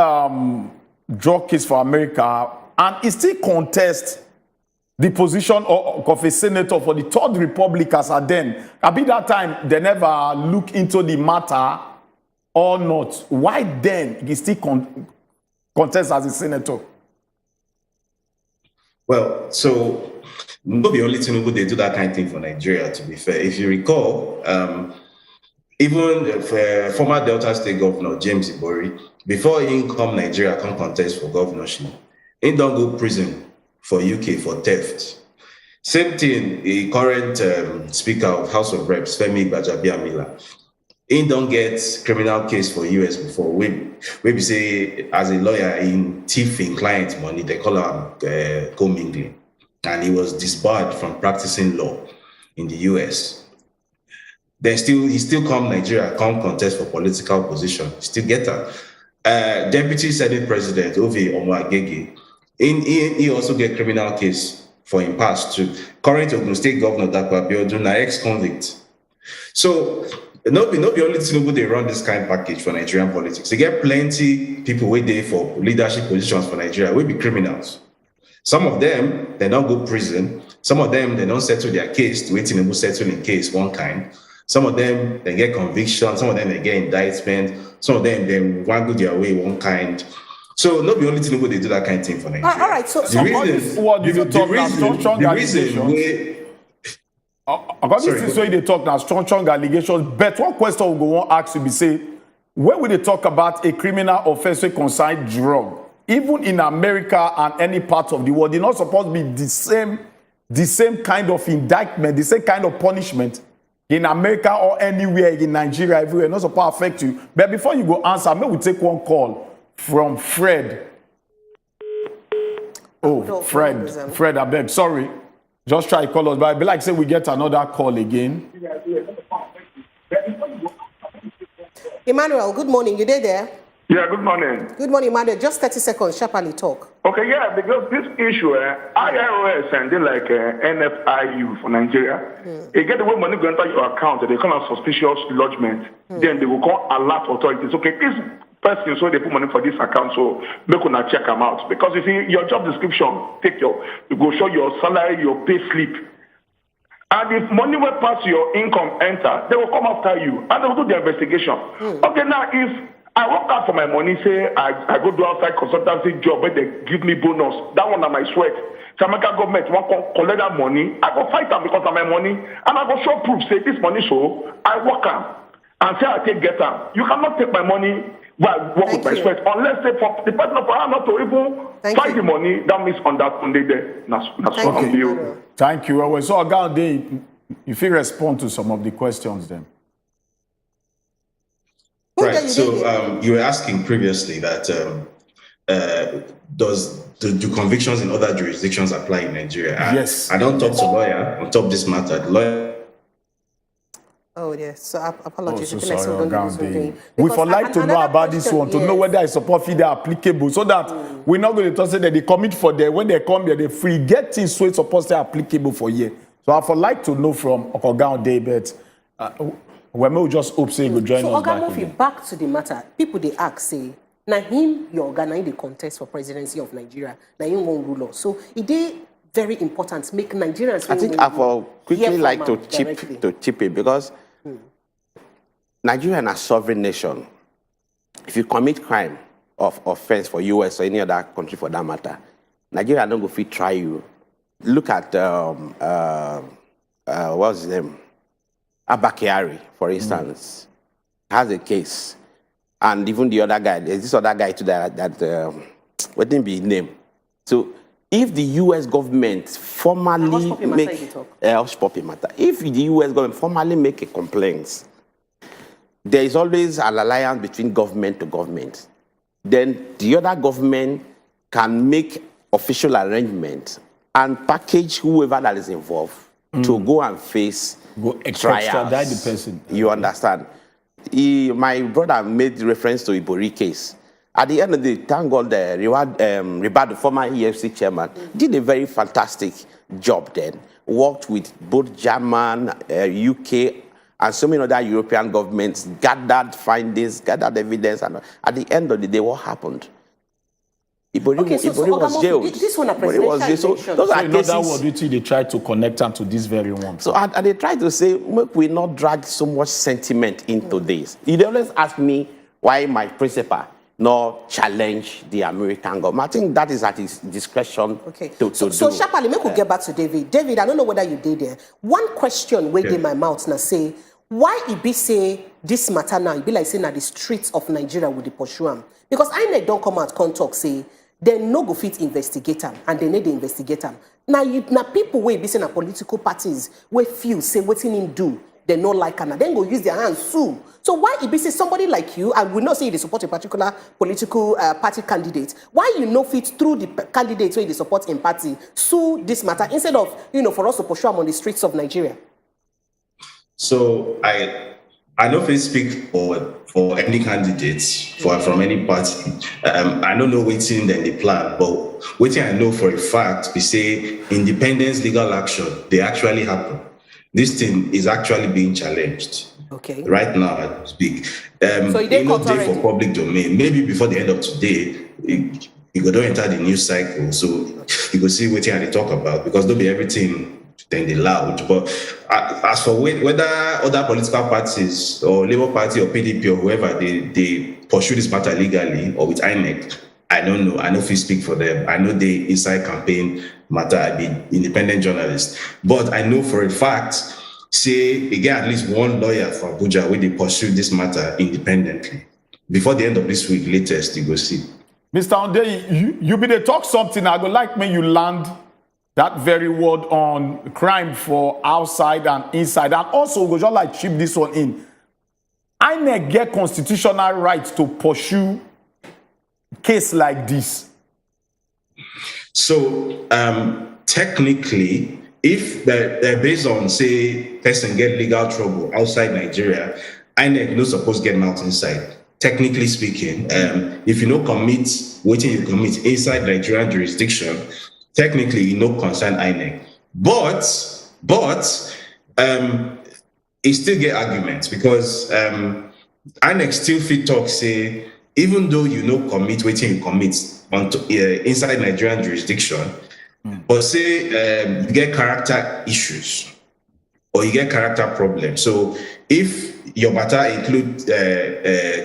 drug case for America and it still contest the position of a senator for the Third Republic as at then? At that time they never look into the matter or not. Why then he still contest as a senator? Well, so not the only Tinubu they do that kind of thing for Nigeria, to be fair. If you recall, even former Delta State Governor James Ibori, before he come Nigeria, come contest for governorship, he don't go prison for UK for theft. Same thing, the current Speaker of House of Reps, Femi Gbajabiamila, he don't get criminal case for US before. We say as a lawyer in thieving client money, they call him commingling. And he was disbarred from practicing law in the US. then he still come Nigeria, come contest for political position, still get that. Deputy Senate President Ovi Omoagege, he also get criminal case for him past too. Current Ogun State Governor Dakwa Abiodun, ex-convict. So not be only Tinubu they run this kind of package for Nigerian politics. They get plenty people wait there for leadership positions for Nigeria, will be criminals. Some of them, they don't go prison. Some of them, they don't settle their case the way Tinubu settle in case one kind. Some of them, they get conviction. Some of them, they get indictment. Some of them, they want to go their way one kind. So not be only Tinubu they do that kind of thing for Nigeria. All right, so what do you talk now? Strong allegations. According to so they talk now, strong allegations. But one question we go on ask you be say, when we they talk about a criminal offense wey concern drug, even in America and any part of the world, it's not supposed to be the same kind of indictment, the same kind of punishment in America or anywhere in Nigeria, everywhere. Not supposed to affect you. But before you go answer, maybe we take one call from Fred. Oh, Fred, I beg. Sorry. Just try to call us, but I be like say we get another call again. Emmanuel, good morning. You there? Yeah, good morning. Good morning, Emmanuel. Just 30 seconds, sharply talk. Okay, yeah, because this issue, IRS and they like NFIU for Nigeria, they get the way money going to your account, they call it suspicious lodgement. Then they will call alert authorities. Okay, this person, so they put money for this account, so make una check them out. Because you see, your job description, you go show your salary, your pay slip. And if money will pass your income enter, they will come after you and they will do the investigation. Okay, now if I work out for my money, say I go do outside consultancy job where they give me bonus, that one on my sweat. Jamaica government want to collect that money, I go fight them because of my money, and I go show proof, say this money so I work out and say I take get them. You cannot take my money while work with my sweat unless they for the person of not to even find the money. That means on that Monday there. That's what I'm doing. Thank you. Well, so again, if you respond to some of the questions then. Right. So you were asking previously that do convictions in other jurisdictions apply in Nigeria? Yes. I don't talk to lawyer on top of this matter. The lawyer. Oh yes. So apologies. We would like to know about this one to know whether I support fee applicable, so that we're not going to talk say that they commit for them when they come here they free get things so it's supposed to be applicable for you. So I would like to know from Okogan Day, but. When we just hope say go join us back again. Back to the matter, people they ask say, na him your organize the contest for presidency of Nigeria, na him won't rule us. So it is very important make Nigerians. I think I will quickly like to chip it because Nigeria is a sovereign nation. If you commit crime of offense for US or any other country for that matter, Nigeria don't go fit try you. Look at what's his name? Abakiari, for instance, has a case. And even the other guy, there's this other guy too that what didn't be his name. So if the US government formally make if the US government formally make a complaint, there is always an alliance between government to government. Then the other government can make official arrangements and package whoever that is involved to go and face extradite the person. You understand? My brother made reference to Ibori case. At the end of the day, thank God, Ribad, the former EFC chairman, did a very fantastic job then. Worked with both German, UK, and so many other European governments, gathered findings, gathered evidence, and at the end of the day, what happened? Ibori was jailed. This one a presidential election. So those are cases. That was they tried to connect them to this very one. So and they tried to say, we not drag so much sentiment into this. They always ask me why my principal not challenge the American government. I think that is at his discretion to do. So sharply, make we get back to David. David, I don't know whether you did there. One question within my mouth now say, why it be say this matter now? It be like saying that the streets of Nigeria would the pursue him. Because INEC don't come out and talk say, they no go fit investigate them and they need to investigate them. Now people wey be saying political parties where few say what him do, they no like and then go use their hands sue. So why it be say somebody like you, and we not say they support a particular political party candidate, why you no fit through the candidates where they support in party sue this matter instead of for us to pursue them on the streets of Nigeria? So I know if I speak for any candidates from any party. I don't know waiting than the plan, but waiting I know for a fact, we say independence legal action, they actually happen. This thing is actually being challenged. Okay. Right now, I speak. So it day for public domain. Maybe before the end of today, you go to enter the news cycle. So you go see what they talk about, because don't be everything then they loud. But as for whether other political parties or Labour Party or PDP or whoever they pursue this matter legally or with INEC, I don't know. I know if you speak for them. I know they inside campaign matter. I be independent journalist, but I know for a fact, say you get at least one lawyer from Abuja where they pursue this matter independently. Before the end of this week, latest, you go see. Mr. Onde, you be the talk something. I go like me you land that very word on crime for outside and inside. And also, we go just like chip this one in. INEC get constitutional right to pursue case like this. So, technically, if they're based on, say, person get legal trouble outside Nigeria, INEC no suppose get them out inside. Technically speaking, if you no commit, waiting you commit inside Nigerian jurisdiction, technically you no concern INEC. But it still get arguments, because INEC still fit talk say, even though you no commit, waiting you commit inside Nigerian jurisdiction, but say you get character issues or you get character problems. So if your matter include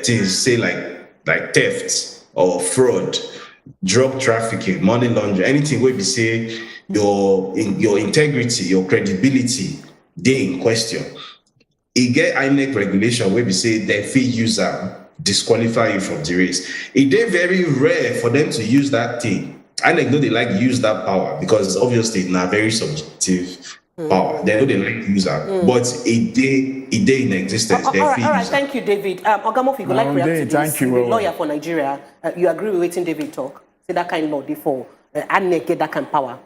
things say like theft or fraud, drug trafficking, money laundering, anything where we say your integrity, your credibility, they in question. It get INEC regulation where we say they fee user disqualify you from the race. It is very rare for them to use that thing. INEC know they like use that power, because obviously it's not very subjective power. They know they like to use that, but it in existence. All right, thank you, David. Ogamof, you would like to react to this? You're a lawyer for Nigeria. You agree with waiting David talk? Say that kind of law, therefore, INEC get that kind of power.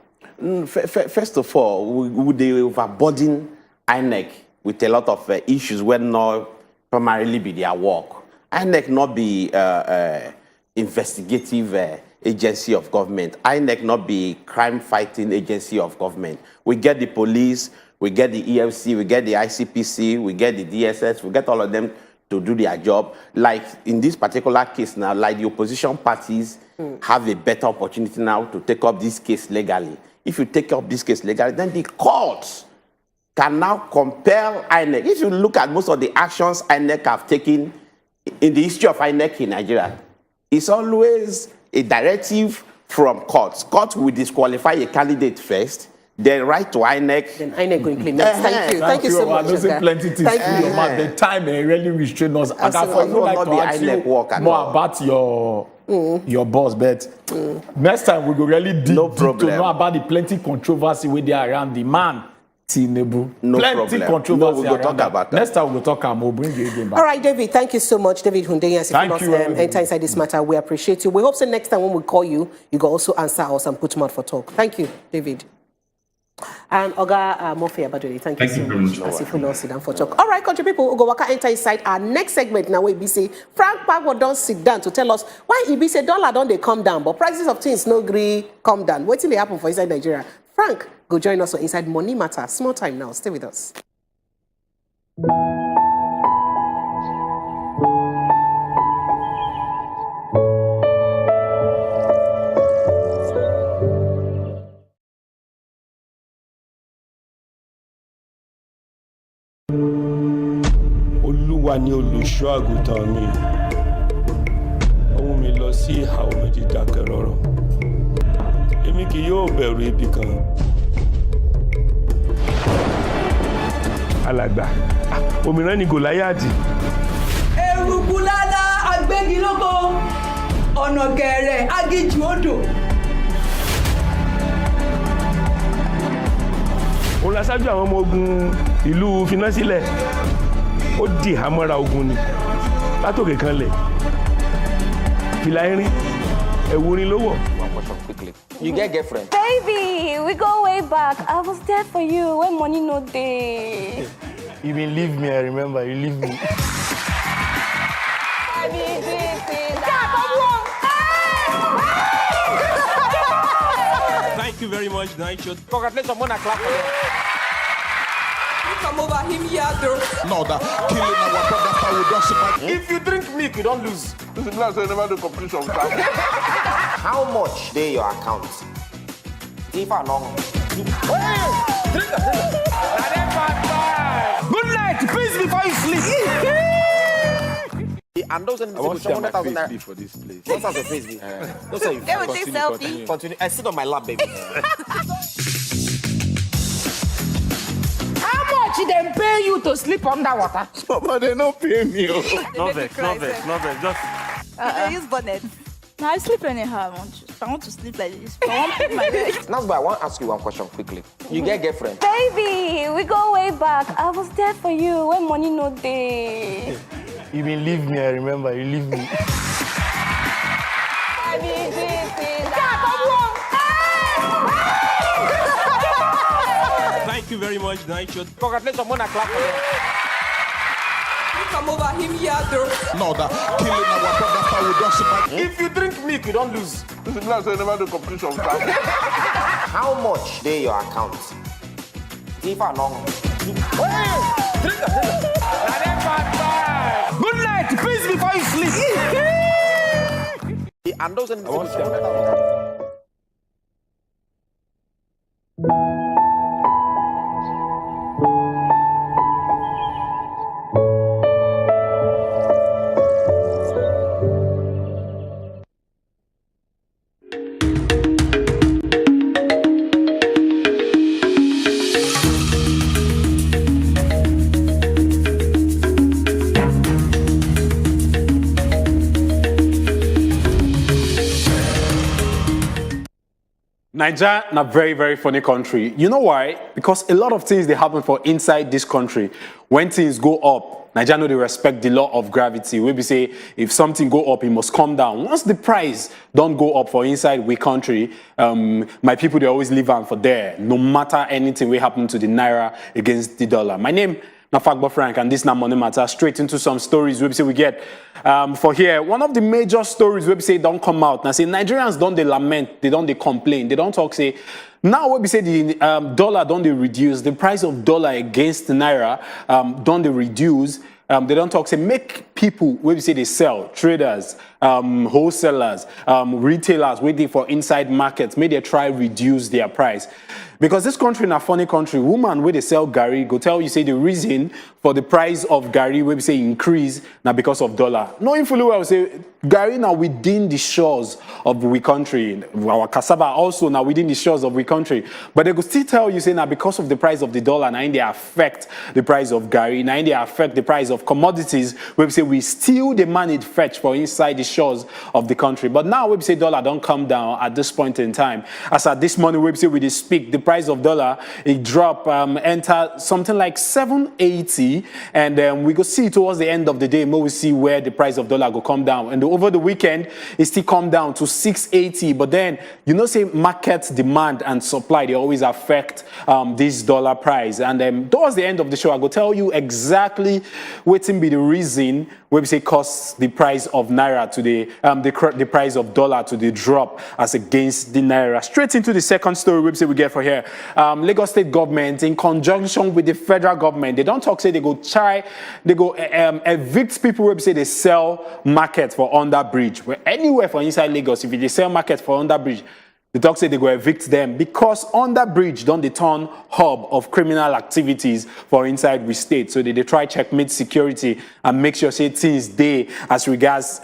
First of all, would they overburden INEC with a lot of issues when not primarily be their work? INEC not be investigative agency of government. INEC not be crime-fighting agency of government. We get the police, we get the EFC, we get the ICPC, we get the DSS, we get all of them to do their job. Like in this particular case now, like the opposition parties have a better opportunity now to take up this case legally. If you take up this case legally, then the courts can now compel INEC. If you look at most of the actions INEC have taken in the history of INEC in Nigeria, it's always a directive from courts. Courts will disqualify a candidate first, then write to INEC. Then INEC will implement. Thank you so much. I know plenty things Thank to your mouth. The time really restrain us. I can like to ask you more about your boss, but next time we go really deep to know about the plenty controversy with there around the man. Tinubu. Plenty controversy. No, we will talk about that. Next time we'll talk and we'll bring you again back. All right, David, thank you so much. David Hundeyi, thank you. Enter inside this matter. We appreciate you. We hope so next time when we call you, you can also answer us and put mouth for talk. Thank you, David. And Oga Murphy Abadole, thank you so much. As if we don't sit down for talk. All right, country people, we'll go waka enter inside our next segment now where we say Frank Bagwo don't sit down to tell us why he be say dollar don't they come down, but prices of things no agree come down. What till they happen for inside Nigeria? Frank, go join us on Inside Money Matter. Small time now. Stay with us. Olúwa ni olùṣọ́ àgùntàn mi. Ó mú mi lọ sí ìhà omi dídákẹ́ rọ́rọ́. Èmi kì yóò bẹ̀rù ibi kan. Alàgbà, òmíràn ni Gòláyàdì. Eruku lálá agbégilóko, ọ̀nà gẹ̀rẹ̀ agíjù odò. Òun la ṣáájú àwọn ọmọ ogun ìlú Finasílẹ̀. Ó di ìhámọ́ra ogun ni. Látòkè kan lẹ̀. Fìlà irin, ẹ̀wù orin ló wọ̀. You get girlfriend? Baby, we go way back. I was there for you when money no day. You been leave me, I remember. You leave me. Thank you very much, Night Show. Congratulations, Mona, clap for them. Come over him here, though. No, that killing our brother, how we don't survive. If you drink milk, you don't lose. This is not never do competition. How much dey your account? If I know. Good night, peace before you sleep. And those I want to see my face naira. be for this place. What's your face be? Don't say you. They will take selfie. Continue. I sit on my lap, baby. How much they pay you to sleep underwater? But they don't pay me. No vex. Just. They use bonnet. No, I sleep anyhow. I want to sleep like this. I want to put my leg. Now, but I want to ask you one question quickly. You get girlfriend? Baby, we go way back. I was there for you when money no day. You been leave me, I remember. You leave me. Thank you very much, Night Show. Congratulations, Mona, clap for them. Come over him here, though. No, that killing our brother, how we don't survive. If you drink milk, you don't lose. This is not never do competition. How much dey your account? If I know. Good night, peace before you sleep. And those I want to see my Nigeria is a very, very funny country. You know why? Because a lot of things they happen for inside this country. When things go up, Nigeria know they respect the law of gravity. We be say if something go up, it must come down. Once the price don't go up for inside we country, my people they always live on for there. No matter anything will happen to the naira against the dollar. My name Nafagbo Frank, and this now Money Matter. Straight into some stories we get for here. One of the major stories we say don't come out. Now say Nigerians don't they lament, they don't they complain, they don't talk say. Now we say the dollar don't they reduce, the price of dollar against the naira don't they reduce. They don't talk say make people we say they sell, traders, wholesalers, retailers waiting for inside markets, may they try reduce their price. Because this country in a funny country, woman where they sell Gary go tell you say the reason for the price of Gary where we say increase now because of dollar. Knowing fully well say Gary now within the shores of we country, our cassava also now within the shores of we country. But they could still tell you say now because of the price of the dollar, now they affect the price of Gary, now they affect the price of commodities where we say we still demand it fetch for inside the shores of the country. But now we say dollar don't come down at this point in time. As at this morning we say we speak, the price of dollar it drop enter something like 780, and then we go see towards the end of the day we see where the price of dollar go come down, and over the weekend it still come down to 680. But then you know say market demand and supply they always affect this dollar price, and towards the end of the show I go tell you exactly what be the reason where we say cause the price of naira to the price of dollar to the drop as against the naira. Straight into the second story we say we get for here. Lagos State government in conjunction with the federal government, they don't talk say they go evict people where we say they sell market for under bridge. Where anywhere for inside Lagos, if they sell market for under bridge, the talk say they go evict them because under bridge don't they turn hub of criminal activities for inside we state. So they try checkmate security and make sure say things they as regards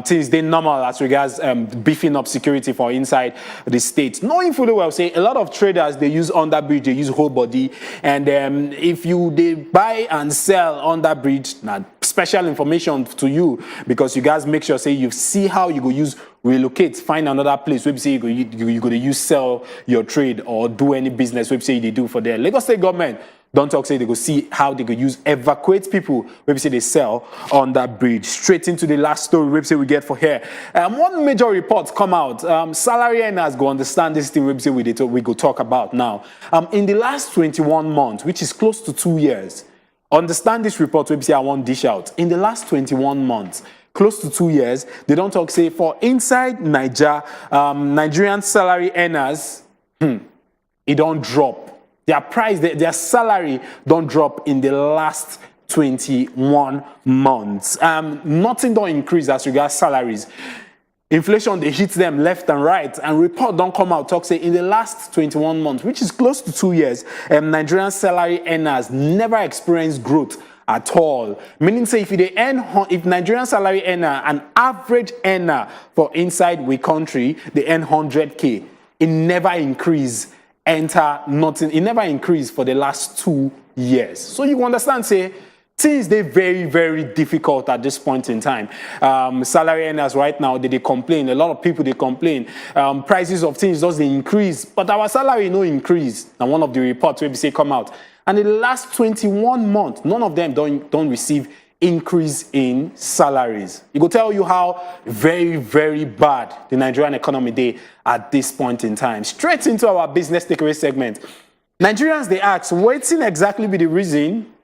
things they normal as regards beefing up security for inside the state. Knowing fully well say a lot of traders they use under bridge, they use whole body, and if you they buy and sell under bridge, now special information to you because you guys make sure say you see how you go use relocate, find another place where you say you go to use sell your trade or do any business where you say they do for there. Lagos State government don't talk say they go see how they go use evacuate people where you say they sell on that bridge. Straight into the last story where you say we get for here. One major report come out. Salary earners go understand this thing where you say we go talk about now. In the last 21 months, which is close to 2 years, understand this report, we say I want dish out. In the last 21 months, close to 2 years, they don't talk, say, for inside Niger, Nigerian salary earners, it don't drop. Their price, their salary don't drop in the last 21 months. Nothing don't increase as regards salaries. Inflation, they hit them left and right, and report don't come out, talk say in the last 21 months, which is close to 2 years, Nigerian salary earners never experienced growth at all. Meaning say if Nigerian salary earner, an average earner for inside we country, they earn 100K, it never increase, it never increased for the last 2 years. So you understand, say, things they're very, very difficult at this point in time. Salary earners right now, they complain. A lot of people, they complain. Prices of things just they increase, but our salary no increase. And one of the reports we say come out. And in the last 21 months, none of them don't receive increase in salaries. It will tell you how very, very bad the Nigerian economy is at this point in time. Straight into our business takeaway segment. Nigerians, they ask, what's exactly be the reason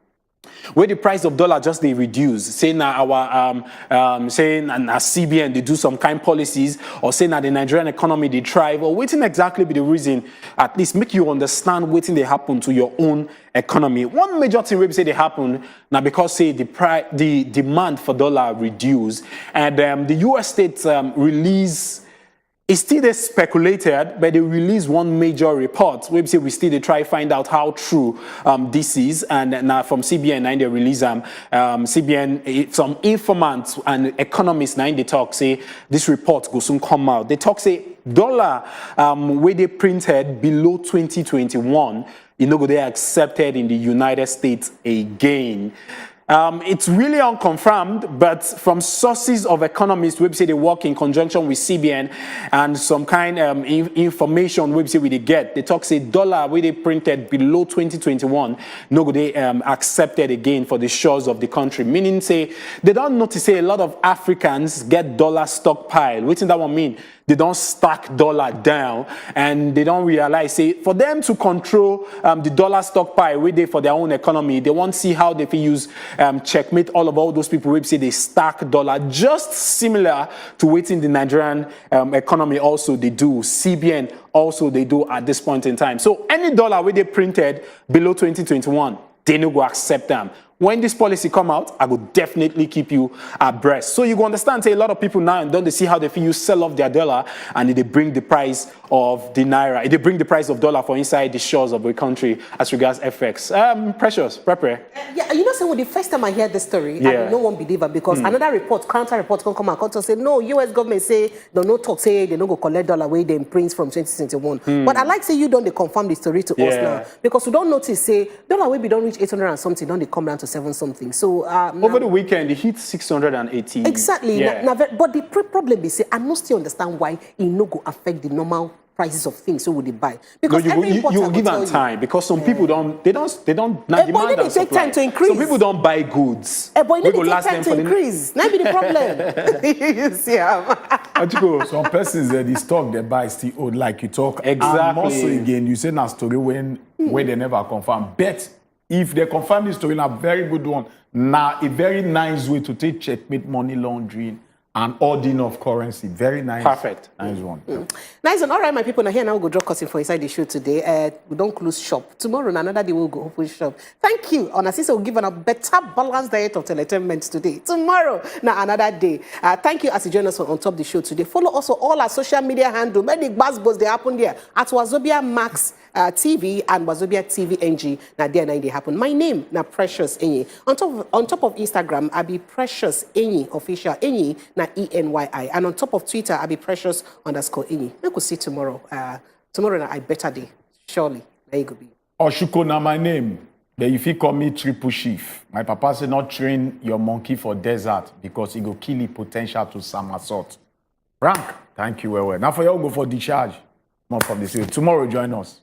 where the price of dollar just they reduce? Say now our saying and as CBN they do some kind policies, or say now the Nigerian economy they thrive, or waiting exactly be the reason, at least make you understand waiting they happen to your own economy. One major thing we say they happen now because say the demand for dollar reduce, and the US states release. It's still they speculated, but they released one major report. We still they try find out how true this is, and now from CBN and they release CBN some informants and economists now they talk say this report will soon come out. They talk say dollar where they printed below 2021, they accepted in the United States again. It's really unconfirmed, but from sources of economists, we say they work in conjunction with CBN and some kind of information we say they get. They talk say dollar where they printed below 2021, they accepted again for the shores of the country. Meaning say they don't notice say a lot of Africans get dollar stockpile. What does that one mean? They don't stack dollar down, and they don't realize, say, for them to control the dollar stockpile with they for their own economy, they want to see how they can use checkmate all those people who say they stack dollar, just similar to what in the Nigerian economy also they do. CBN also they do at this point in time. So any dollar where they printed below 2021, they no go accept them. When this policy come out, I will definitely keep you abreast. So you go understand, say a lot of people now and don't they see how they feel you sell off their dollar and they bring the price of the naira. They bring the price of dollar for inside the shores of the country as regards FX. Precious, prepare. Yeah, so the first time I heard the story, I no one believer because another report, counter report can come out and say, no, US government say, they no talk, say they no go collect dollar where they print from 2021. But I like say you don't they confirm the story to us now because we don't notice, say, dollar where we don't reach 800 and something, don't they come down to 7 something. So over the weekend, it hit 680. Exactly. Yeah. But the problem is, say, I must still understand why it no go affect the normal prices of things so would they buy because you give them time because some people don't demand and take time to increase. Some people don't buy goods. But you need to take time to increase. That be the problem. You see, some persons the stock they buy still old like you talk. Exactly. And also again, you say na story where they never confirm. Bet if they confirm this story, a very good one. Now a very nice way to take checkmate money laundering and ordering of currency. Very nice. Perfect. Nice one. Nice one. All right, my people. Now here now we'll go draw cutting for inside the show today. We don't close shop. Tomorrow, another day we'll go open shop. Thank you. On assist, we'll give a better balanced diet of entertainment today. Tomorrow, now another day. Thank you as you join us on top of the show today. Follow also all our social media handle. Many buzzwords they happen there at Wazobia Max TV and Wazobia TV NG. Now there they happen. My name now Precious Enyi. On top of Instagram, I be Precious Enyi official Enyi na ENYI. And on top of Twitter, I be Precious_Enyi. We could see tomorrow. Tomorrow na I better day. Surely. There you go be. Oshuko na my name. But if you call me triple chief, my papa said not train your monkey for desert because he go kill the potential to somersault. Frank, thank you well. Now for you, go for discharge. More from this. Tomorrow, join us.